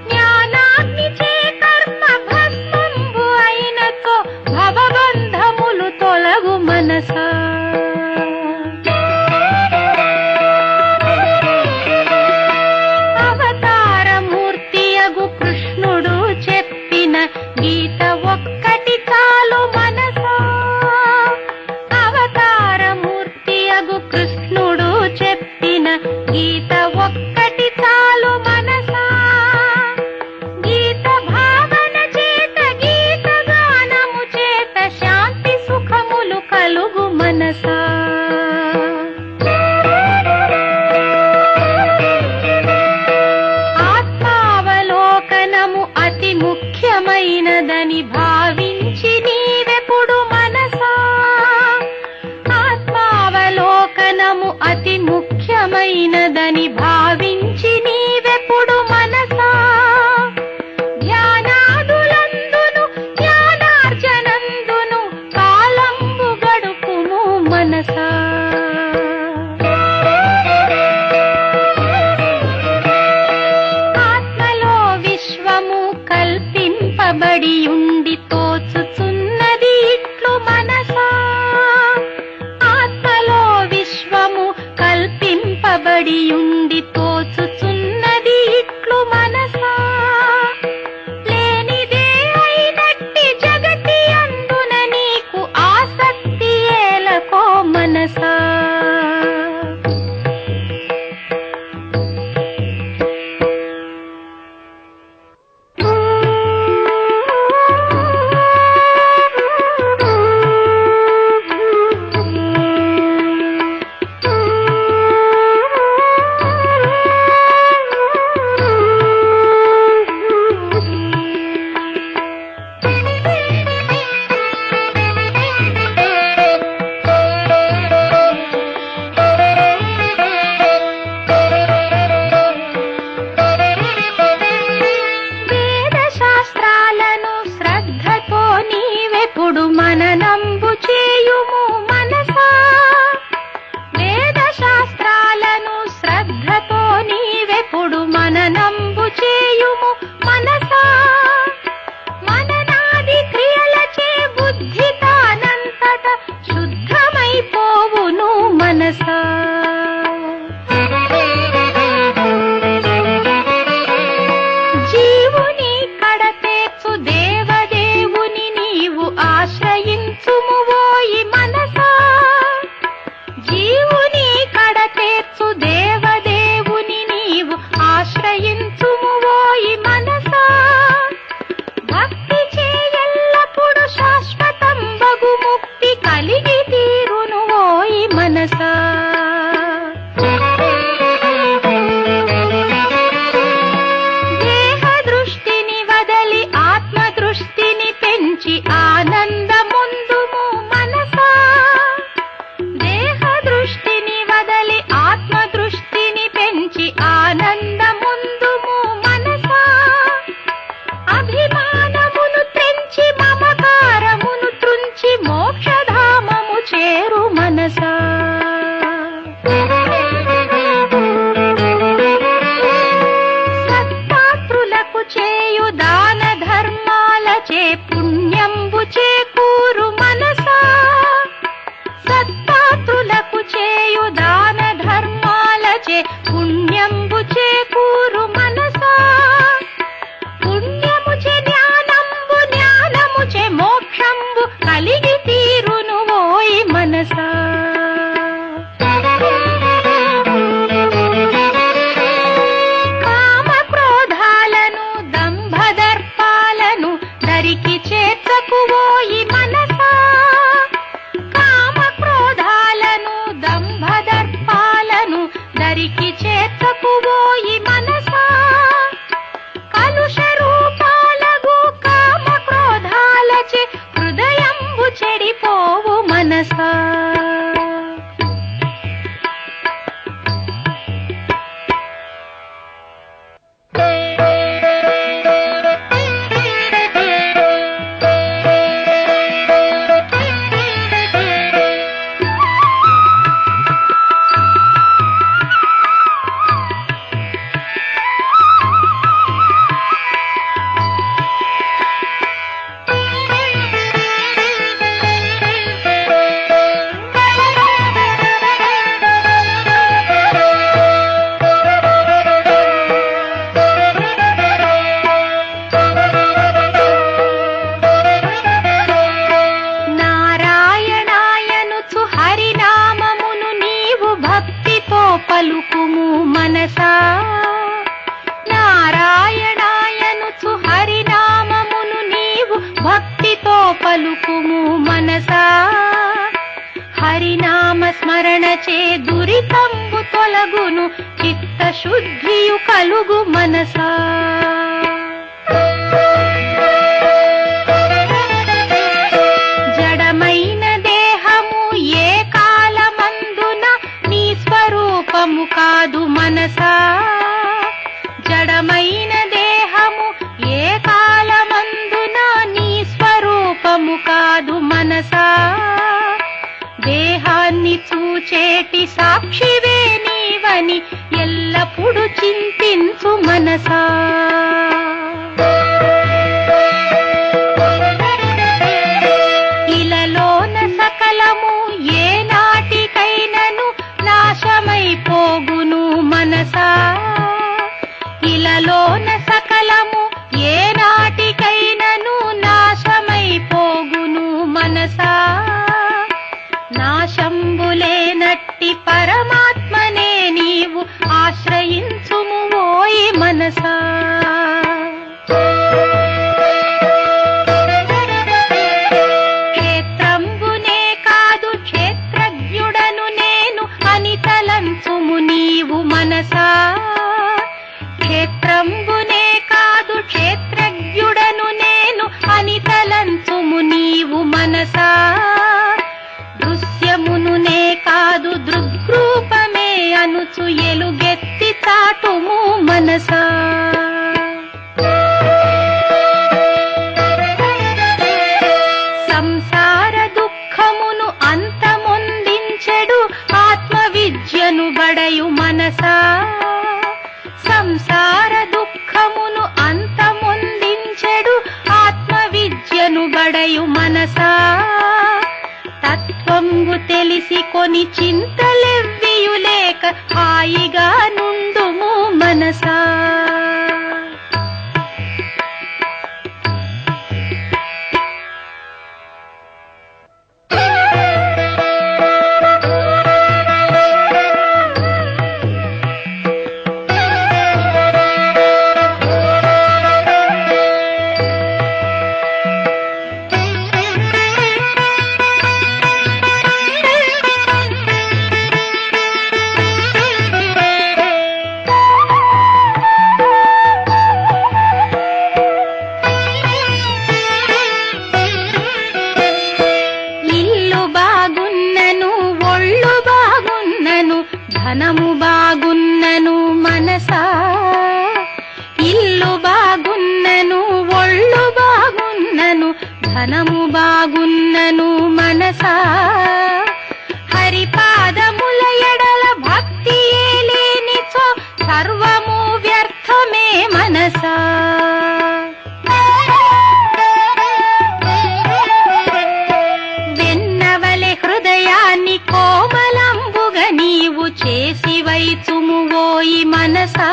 జ్ఞానాగ్ని చే కర్మ భస్మంబు అయినతో భవబంధములు తొలగు మనసా. ఘనమైనదని భావించి నీవెప్పుడు మనసా ధ్యానాదులందును జ్ఞానార్జనందును కాలంబు గడుపుము మనసా. ఆత్మలో విశ్వము కల్పింపబడి ఉండి తోచుచున్నది ఇట్లు మనసా. ఆత్మలో విశ్వము కల్పింపబడి ఉండి తోచుచున్నది ఇట్లు మనసా. లేనిదే అయినట్టి జగతి అందున నీకు ఆసక్తి ఏలకో మనసా. వేదశాస్త్రాలను శ్రద్ధతో నీవెప్పుడు మననంబు చేయుము మనసా. వేదశాస్త్రాలను శ్రద్ధతో నీవెప్పుడు మననంబు చేయుము మనసా. మననాది క్రియలచే బుద్ధి తానంతట శుద్ధమైపోవును మనసా. జీవుని కడతేర్చు దేవదేవుని నీవు ఆశ్రయించుము ఓయి మనసా. జీవుని కడతేర్చు దేవదేవుని నీవు ఆశ్రయించుము ఓయి మనసా. భక్తి చేయెల్లప్పుడు శాశ్వతం బగు ముక్తి కలిగి తీరును ఓయి మనసా. దేహ దృష్టిని వదలి ఆత్మ దృష్టిని పెంచి ఆనందముందుము మనసా. దేహ దృష్టిని వదలి ఆత్మ దృష్టిని పెంచి ఆనందముందుము మనసా. అభిమానమును త్రెంచి మమకారమును త్రుంచి మోక్షధామము చేరు మనసా. సత్పాత్రులకు చేయు దాన ధర్మాలచే పుణ్యంబు చేకూరు మనసా. సత్పాత్రులకు చేయు దాన ధర్మాలచే పుణ్యంబు చేకూరు మనసా. పుణ్యముచే జ్ఞానంబు జ్ఞానముచే మోక్షంబు కలిగి తీరును ఓయి మనసా. కామ క్రోధాలను దంభదర్పాలను దరికి చేర్చకు ఓయి మనసా. కామ క్రోధాలను దంభదర్పాలను దరికి చేర్చకు ఓయి మనసా. కలుష రూపాలగు కామ క్రోధాలచే హృదయంబు చెడిపోవు మనసా. పలుకుము మనసా. నారాయణాయనుచు హరినామమును నీవు భక్తితో పలుకుము మనసా. హరినామ స్మరణచే దురితంబు తొలగును చిత్తశుద్ధియు కలుగు మనసా. జడమైన దేహము ఏ కాలమందున నీ స్వరూపము కాదు చింతించు మనసా. ఇలలోన సకలము ఏ నాటికైనను నాశమైపోగును మనసా. ఇలలోన సకలము ఏ నాటికైనను నాశమైపోగును మనసా. నాశంబులేనట్టి పరమాత్మనే నీవు ఆశ్రయించుము ఓయి మనసా. క్షేత్రంబునే కాదు క్షేత్రజ్ఞుడను నేను అని తలంచుము నీవు మనసా. క్షేత్రంబునే కాదు క్షేత్రజ్ఞుడను నేను అని తలంచుము నీవు మనసా. దృశ్యమునునే కాదు దృగ్రూపమే అనుచు ఎలుగెత్తి చాటుము మనసా. సంసార దుఃఖమును అంతమొందించెడు ఆత్మవిద్యను బడయు మనసా. సంసార దుఃఖమును అంతమొందించెడు ఆత్మవిద్యను బడయు మనసా. తత్వంబు తెలిసి కొని చింతలెవ్వియులేక హాయిగా నుండుము మనసా. ధనము బాగున్నను మనసా. ఇల్లు బాగున్నను ఒళ్ళు బాగున్నను ధనము బాగున్నను మనసా. హరిపాదముల ఎడల భక్తి లేనిచో సర్వము వ్యర్థమే మనసా. వెన్నవలె హృదయాన్ని కోమలంబుగా నీవు చేసి వైచుము ఓయి మనసా.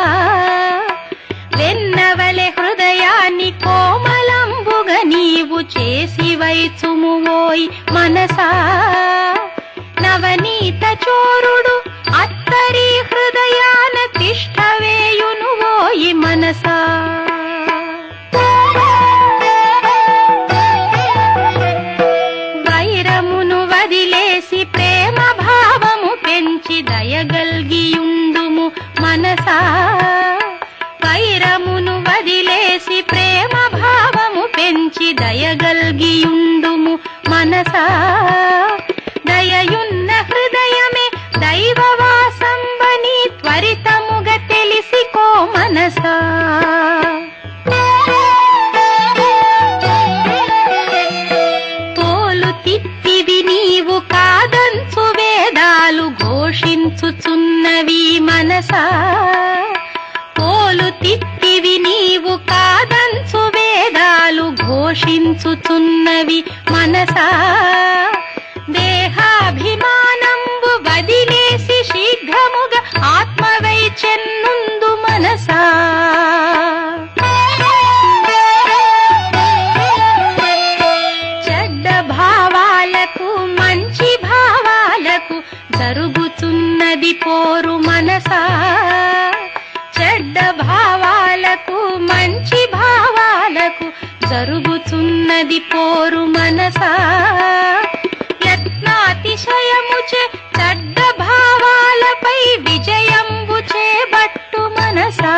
వెన్నవలె హృదయాన్ని కోమలంబుగా నీవు చేసి వైచుము ఓయి మనసా. నవనీత చోరుడు అత్తరి హృదయాన తిష్టవేయును ఓయి మనసా. వైరమును వదిలేసి ప్రేమ భావము పెంచి దయగల్గియుండుము మనసా. వైరమును వదిలేసి ప్రేమ భావము పెంచి దయగల్గియుండుము మనసా. దయయున్న హృదయమే దైవవాసంబని త్వరితముగా తెలిసికో మనసా. తోలు తిత్తివి నీవు కాదంచు వేదాలు ఘోషించుచున్నవి మనసా. తోలు తిత్తివి నీవు కాదంచు వేదాలు ఘోషించుచున్నవి మనసా. దేహాభిమానంబు వదిలేసి శీఘ్రముగా ఆత్మవై చెన్నుందు మనసా. చెడ్డ భావాలకు మంచి భావాలకు జరుగుతున్నది పోరు మనసా. చెడ్డ భావాలకు మంచి భావాలకు జరుగుతున్నది పోరు మనసా. యత్నాతిశయముచే చెడ్డ భావాలపై విజయంబు చేబట్టు మనసా.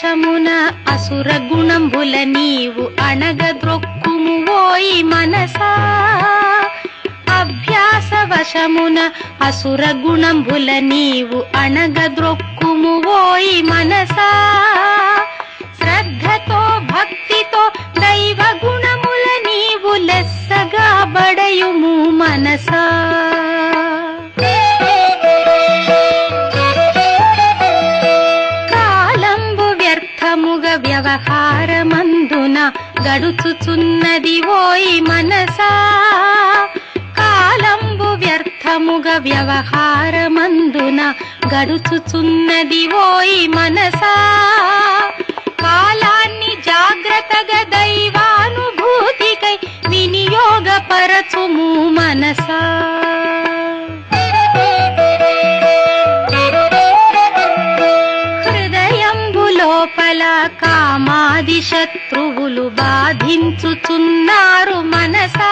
వశమున అసుర గుణంబుల నీవు అణగద్రొక్కుము ఓయి మనసా అభ్యాస వశమున అసుర గుణంబుల నీవు అణగద్రొక్కుము ఓయి మనసా శ్రద్ధతో భక్తితో దైవ గుణముల నీవు లెస్సగా బడయుము మనసా వ్యవహారమందున గడుచుచున్నది ఓయి మనసా కాలంబు వ్యర్థముగ వ్యవహారమందున గడుచుచున్నది ఓయి మనసా కాలాన్ని జాగ్రత్తగా దైవానుభూతికై వినియోగపరచుము మనసా లోపల కామాది శత్రువులు బాధించుచున్నారు మనసా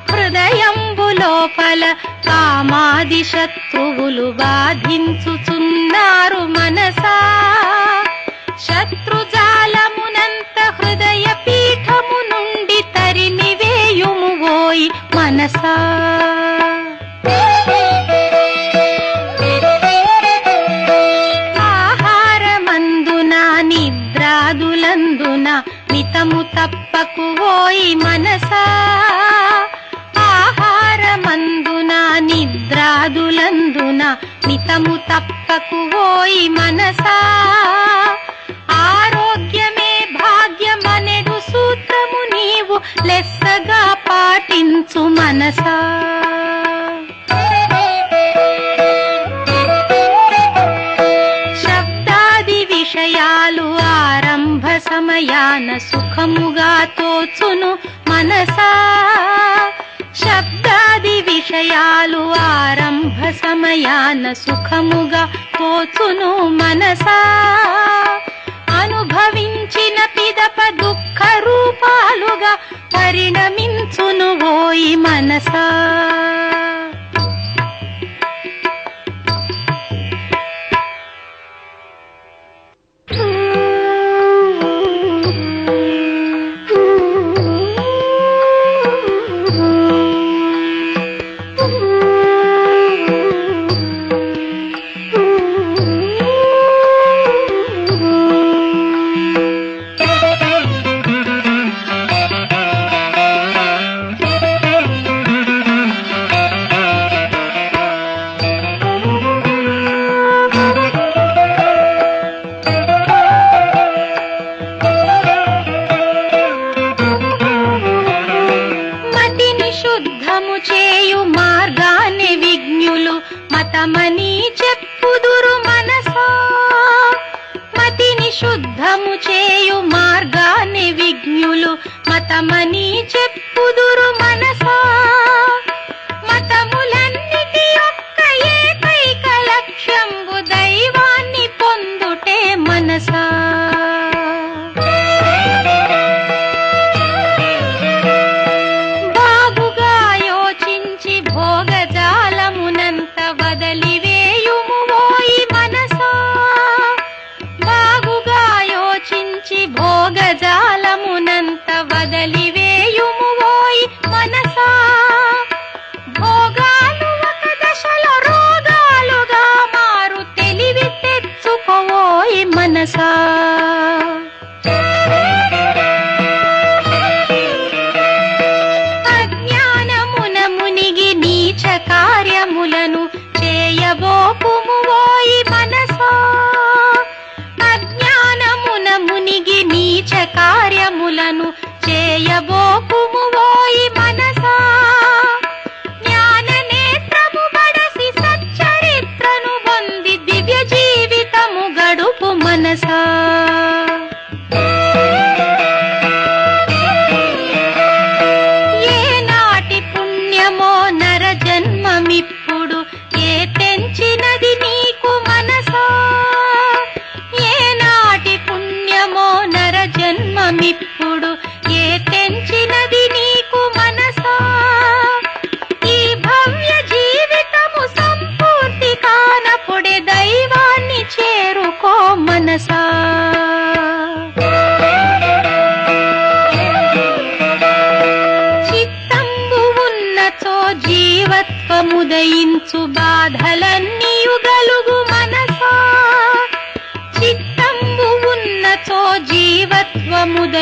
హృదయంబు లోపల కామాది శత్రువులు బాధించుచున్నారు మనసా శత్రుజాలమునంత హృదయ పీఠము నుండి తరిమివేయుము ఓయి మనసా మితము తప్పకు ఓయి మనసా ఆహారమందున నిద్రాదులందున మితము తప్పకు ఓయి మనసా ఆరోగ్యమే భాగ్యమనెడు సూత్రము నీవు లెస్సగా పాటించు మనసా శబ్దాది విషయాలు ఆరంభ సమయాన సుఖముగా తోచును మనసా శబ్దాది విషయాలు ఆరంభ సమయాన సుఖముగా తోచును మనసా అనుభవించిన పిదప దుఃఖ రూపాలుగా పరిణమించును ఓయి మనసా మతమని చెప్పుదురు మనసా మతిని శుద్ధము చేయు మార్గాన్ని విజ్ఞులు మతమని చెప్పుదురు మనసా మతములన్నిటి యొక్క ఏకైక లక్ష్యంబు దైవాన్ని పొందుటే మనసా బాగుగా యోచించి భోగజాలమునంత వదలివేయుము ఓయి మనసా బాగుగా యోచించి భోగజాలమునంత వదలివేయుము ఓయి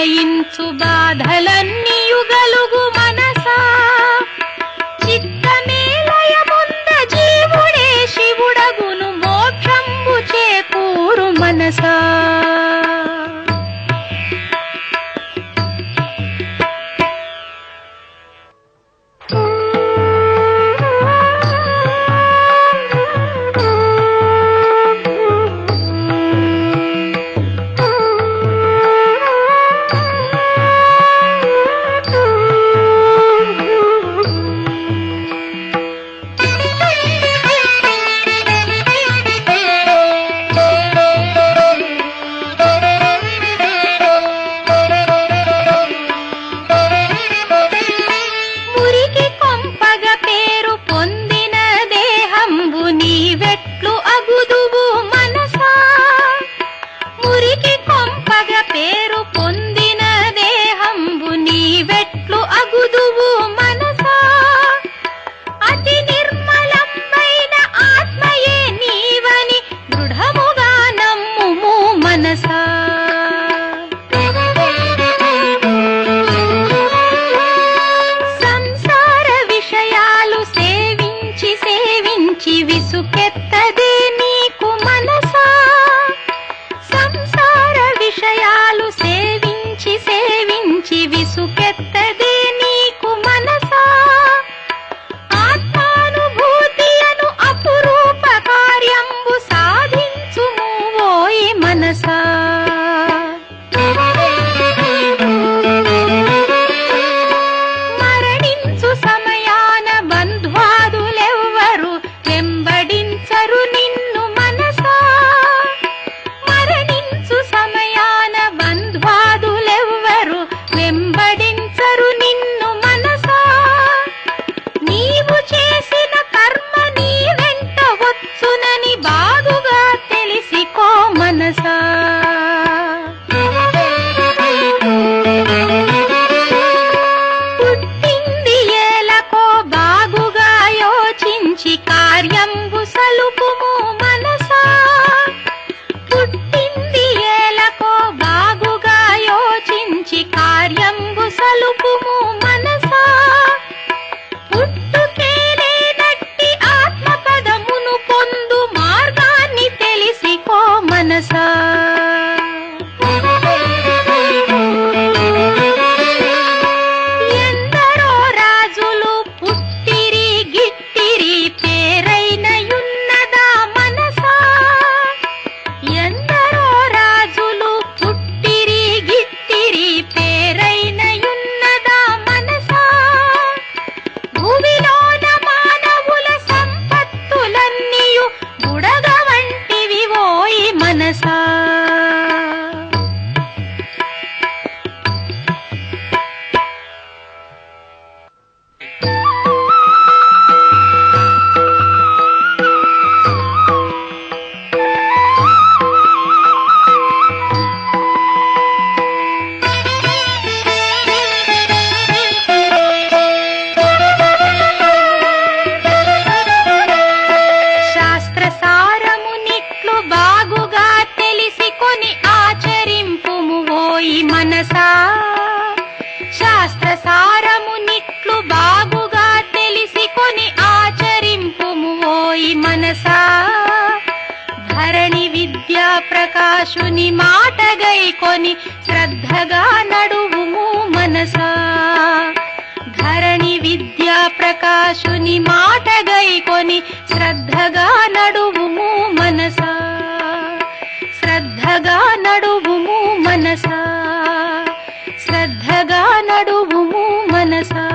ఉదయించు బాధలన్నీ యుగలుగు మనసా చిత్తమేలయముంద జీవుడే శివుడగును మోక్షంబు చేకూరు మనసా ప్రకాశుని మాట గైకొని శ్రద్ధగా నడువుము మనసా. ధరణి విద్యా ప్రకాశుని మాట గైకొని శ్రద్ధగా నడువుము మనసా. శ్రద్ధగా నడువుము మనసా. శ్రద్ధగా నడువుము మనసా.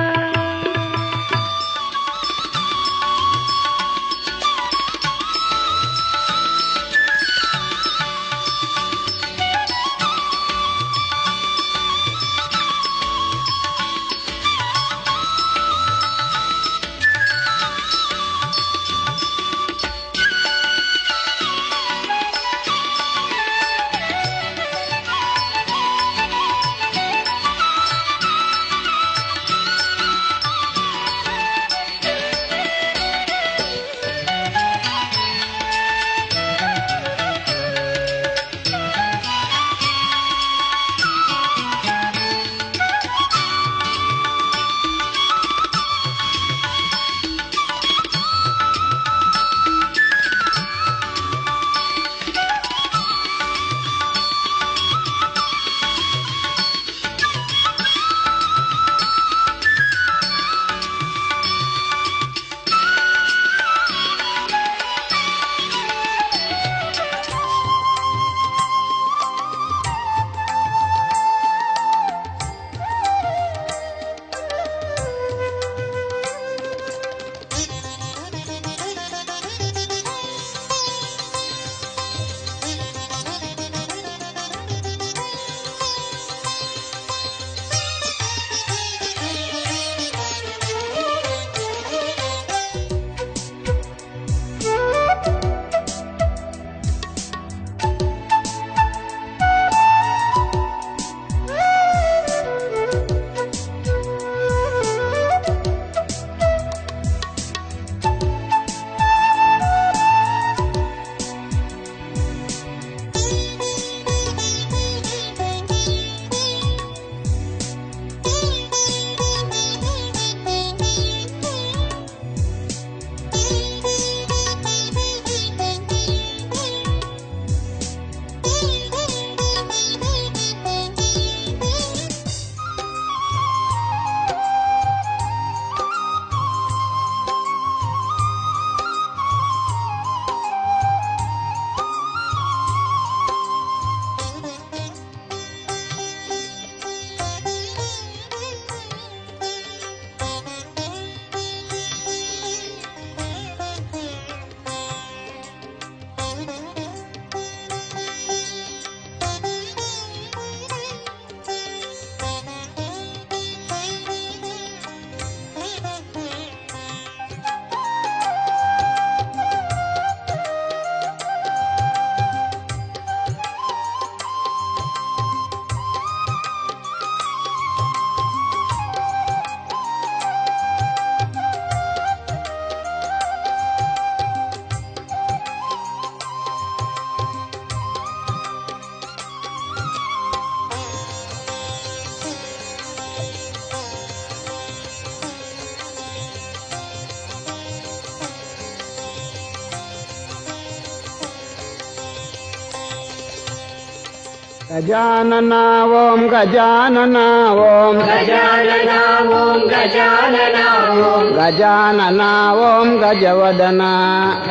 గజానన ఓం గజానన ఓం గజానన ఓం గజానన ఓం గజానన ఓం గజవదన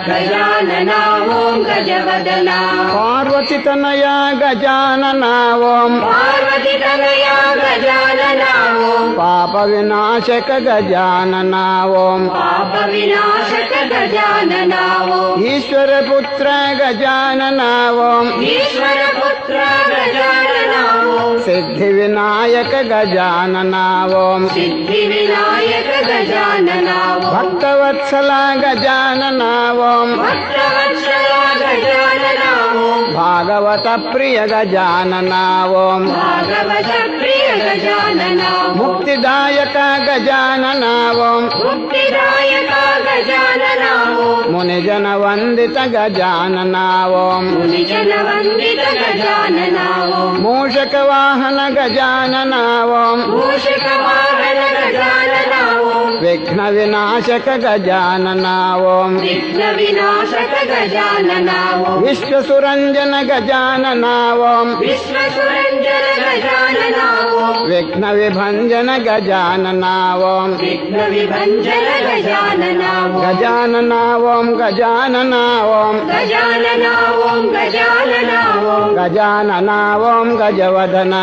గజానన ఓం గజవదన పార్వతి తనయ గజానన ఓం పార్వతి తనయ గజానన ఓం పాప వినాశక గజానన ఓం పాప వినాశక గజానన ఓం ఈశ్వర పుత్ర గజానన ఓం ఈశ్వర పుత్ర గజానన ఓం సిద్ధి వినాయక గజానన ఓం సిద్ధి వినాయక గజానన ఓం భక్తవత్సల గజానన ఓం భక్తవత్సల గజానన ఓం భాగవత ప్రియ గజానన ఓం భాగవత ప్రియ గజానన ఓం ముక్తిదాయక గజానన ఓం ముక్తిదాయక గజానన ఓం మునిజన వందిత గజానన ఓం మునిజన వందిత గజానన ఓం మూషక వాహన గజానన ఓం మూషిక వాహన గజానన ఓం విఘ్న వినాశక గజానన ఓం విఘ్న వినాశక గజానన ఓం విశ్వసురంజన గజానన ఓం విశ్వసురంజన గజానన ఓం విఘ్న విభంజన గజానన ఓం విఘ్న విభంజన గజానన ఓం గజానన ఓం గజానన ఓం గజానన ఓం గజానన ఓం గజానన ఓం గజవదన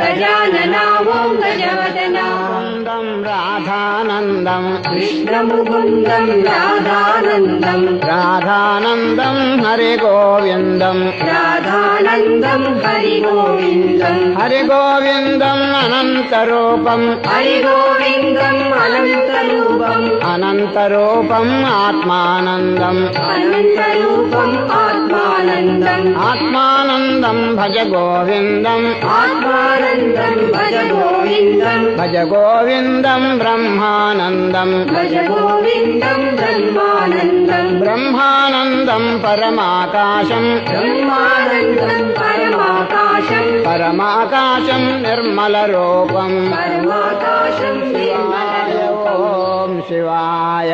గజానన ఓం గజవదన కుందం రాధానందం కృష్ణముకుందం రాధానందం రాధానందం హరి గోవిందం రాధానందం హరి గోవిందం హరి గోవిందం అనంతరూపం హరి గోవిందం అనంతరూపం అనంతరూపం ఆత్మానందం అనంతరూపం ఆత్మానందం ఆత్మానందం భజ గోవిందం ఆత్మానందం భజ గోవిందం భజ గోవిందం బ్రహ్మానందం భజ గోవిందం బ్రహ్మానందం బ్రహ్మానందం పరమాకాశం బ్రహ్మానందం పరమాకాశం పరమాకాశం నిర్మల రూపం పరమాకాశం నిర్మల ఓం శివాయ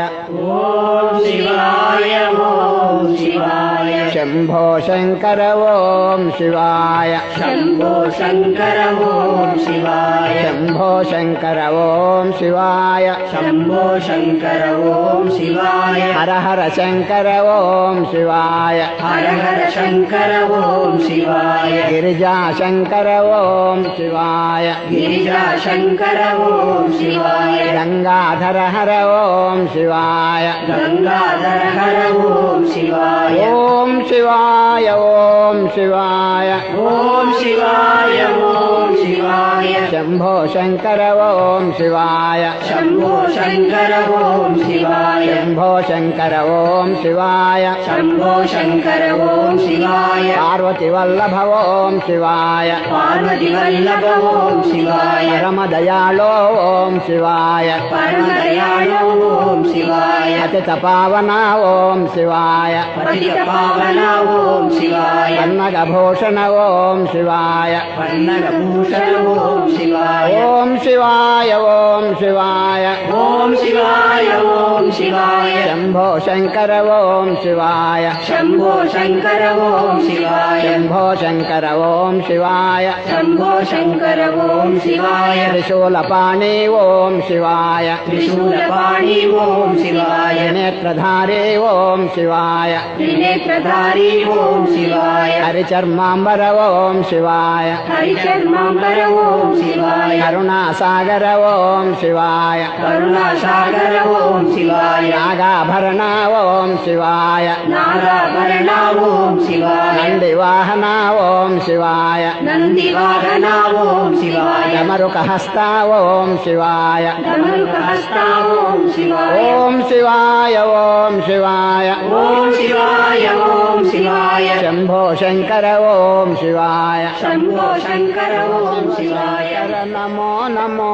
ఓం శివాయ ఓం శివాయ శంభో శంకర ఓం శివాయ శంభో శంకర ఓం శివాయ శంభో శంకర ఓం శివాయ శంభో శంకర ఓం శివాయ హర హర శంకర ఓం శివాయ హర హర శంకర ఓం శివాయ గిరిజా శంకర ఓం శివాయ గిరిజా శంకర ఓం శివాయ గంగాధర హర ఓం శివాయ గంగాధర హర ఓం శివాయ ఓం శివాయ ఓం శివాయ ఓం శివాయ ఓం శివాయ శంభో శంకర ఓం శివాయ శంభో శంకర ఓం శివాయ శంభో శంకర ఓం శివాయ శంభో శంకర ఓం శివాయ పార్వతి వల్లభ ఓం శివాయ పార్వతి వల్లభ ఓం శివాయ పరమదయాళో ఓం శివాయ పరమదయాళో ఓం శివాయ అతిత పావన ఓం శివాయ పతిత పావన ఓం శివాయ పన్నగభూషణ ఓం శివాయ పన్నగభూషణ ఓం శివాయ ఓం శివాయ ఓం శివాయ ఓం శివాయ ఓం శివాయ శంభో శంకర ఓం శివాయ శంభో శంకర ఓం శివాయ శంభో శంకర ఓం శివాయ శంభో శంకర ఓం శివాయ త్రిశూలపాణి ఓం శివాయ త్రిశూలపాణి ఓం శివాయ నేత్రధారి ఓం శివాయ త్రినేత్రధారి ఓం శివాయ హరిచర్మాంబర ఓం శివాయ హరిచర్మాంబర ఓం శివాయ కరుణాసాగర ఓం శివాయ కరుణాసాగర ఓం శివాయ నాగాభరణ ఓం శివాయ నాగాభరణ ఓం శివాయ నందివాహన ఓం శివాయ నందివాహన ఓం శివాయ డమరుకహస్త ఓం శివాయ ధనుర్హస్త ఓం శివాయ ఓం శివాయ ఓం శివాయ ఓం శివాయ ఓం శివాయ శంభో శంకర ఓం శివాయ శంభో శంకర ఓం శివాయ నమో నమో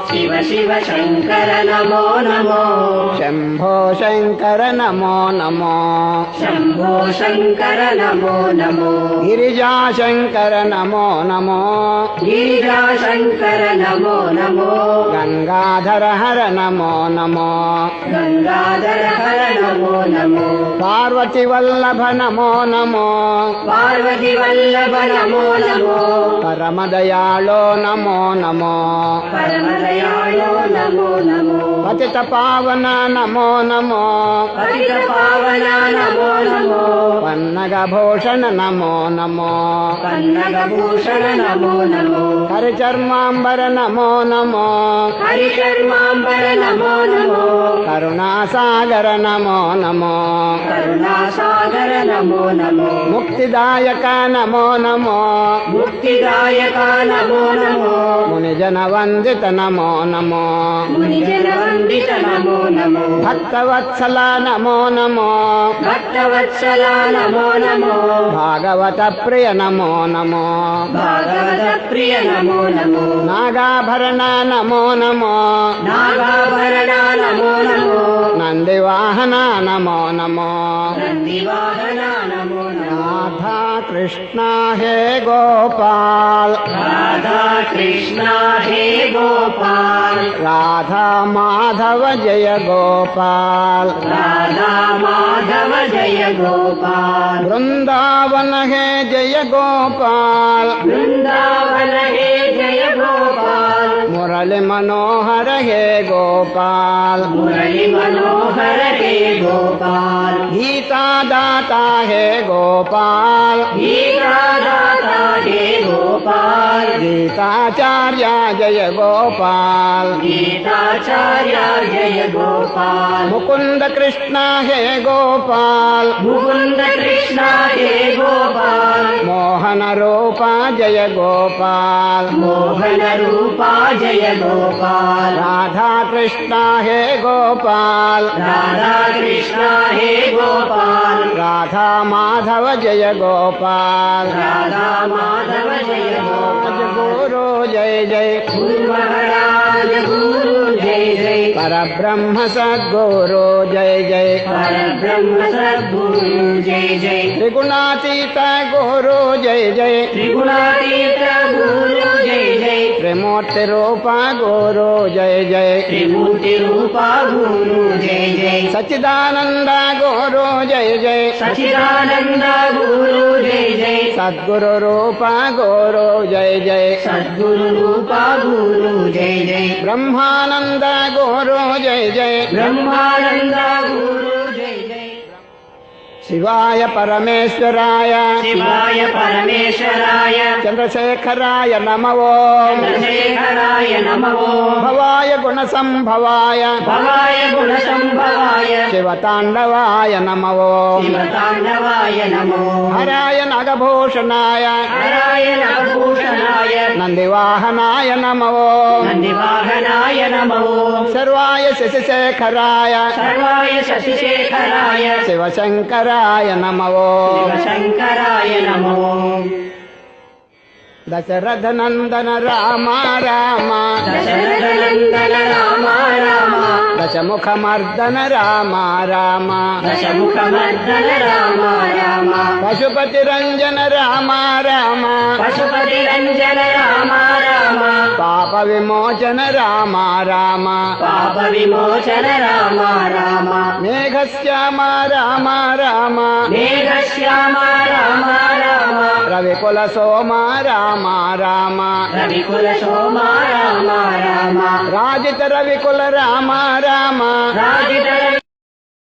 శివ శివ శంకర నమో నమో శంభో శంకర నమో నమో శంభో శంకర నమో నమో గిరిజాశంకర నమో నమో గిరిజాశంకర నమో నమో గంగాధర హర నమో నమో గంగాధర హర నమో నమో పార్వతి వల్లభ నమో నమో పార్వతి వల్లభ నమో నమో పరమదయాళో నమో నమో పరమదయాళో నమో నమో పతిత పావన నమో నమో పతిత పావన నమో నమో పన్నగ భూషణ నమో నమో పన్నగ భూషణ నమో నమో హరిచర్మాంబర నమో నమో హరి శర్మాంబర నమో నమో కరుణాసాగర నమో నమో కరుణాసాగర నమో నమో ముక్తిదాయక నమో నమో ముక్తిదాయక నమో నమో మునిజన వందిత నమో నమో మునిజన వందిత నమో నమో భక్తవత్సల నమో నమో భక్తవత్సల నమో నమో భాగవత ప్రియ నమో నమో భాగవత ప్రియ నమో నమో నాగాభరణ నమో నమో నాగాభరణ నమో నమో నందివాహన నమో నమో నందివాహన నమో నమో రాధా కృష్ణ హే గోపాల్ రాధా కృష్ణ హే గోపాల్ రాధా మాధవ జయ గోపాల్ రాధా మాధవ జయ గోపాల్ బృందావన హే జయ గోపాల్ బృందావన హే జయ గోపాల్ మురళి మనోహర హే గోపాల్ మురళి మనోహర హే గోపాల్ గీతాదాత హే గోపాల్ గీతాదాతా హే గోపాల్ గీతాచార్య జయ గోపాల్ గీతాచార్య జయ గోపాల్ ముకుంద కృష్ణ హే గోపాల్ ముకుంద కృష్ణ హే గోపాల్ మోహన రూప జయ గోపాల్ మోహన రూపా జయ గోపాల్ రాధా కృష్ణ హే గోపాల్ రాధా కృష్ణ హే గోపాల్ రాధా మాధవ జయ గోపాల్ రాధా మాధవ జయ గోపాల్ గురు జయ జయ గురు మహారాజ గురు జయ జయ పరబ్రహ్మ సద్గురు జయ జయ పరబ్రహ్మ సద్గురు జయ జయ త్రిగుణాతీత గురు జయ జయ త్రిగుణాతీత గురు జయ జయ త్రిమూర్తి రూప గురు జయ జయ త్రిమూర్తి రూపా గురు జయ జయ సచిదానంద గురు జయ జయ సచిదానంద గురు జయ జయ సద్గురు రూప గురు జయ జయ సద్గురు రూపా గురు జయ జయ బ్రహ్మానంద గురు జయ జయ బ్రహ్మానంద గురు జయ జయ శివాయ పరమేశ్వరాయ శివాయ పరమేశ్వరాయ చంద్రశేఖరాయ నమో ఓం చంద్రశేఖరాయ నమో భవాయ గుణ సంభవాయ భవాయ గుణ సంభవాయ శివతాండవాయ నమో ఓం శివతాండవాయ నమో హరాయ నాగభూషణాయ హరాయ నభూషణాయ నందివాహనాయ నమో ఓం నందివాహనాయ నమో సర్వాయ శశిశేఖరాయ సర్వాయ శశిశేఖరాయ శివశంకరాయ నమో ఓం శివశంకరాయ నమో దశరథ నందన రామ రామ దశరథనందన రామ రామ దశముఖమర్దన రామ రామ దశముఖమర్దన రామ రామ పశుపతి రంజన రామ రామ పశుపతి రంజన రామ రామ పాప విమోచన రామ రామ పాప విమోచన రామ రామ మేఘశ్యామ రామ రామ మేఘశ్యామ రామ రామ రవికుల సోమ రామ రామ రవికుల సోమ రామ రామ రాజిత రవికుల రామ రామ రాజిత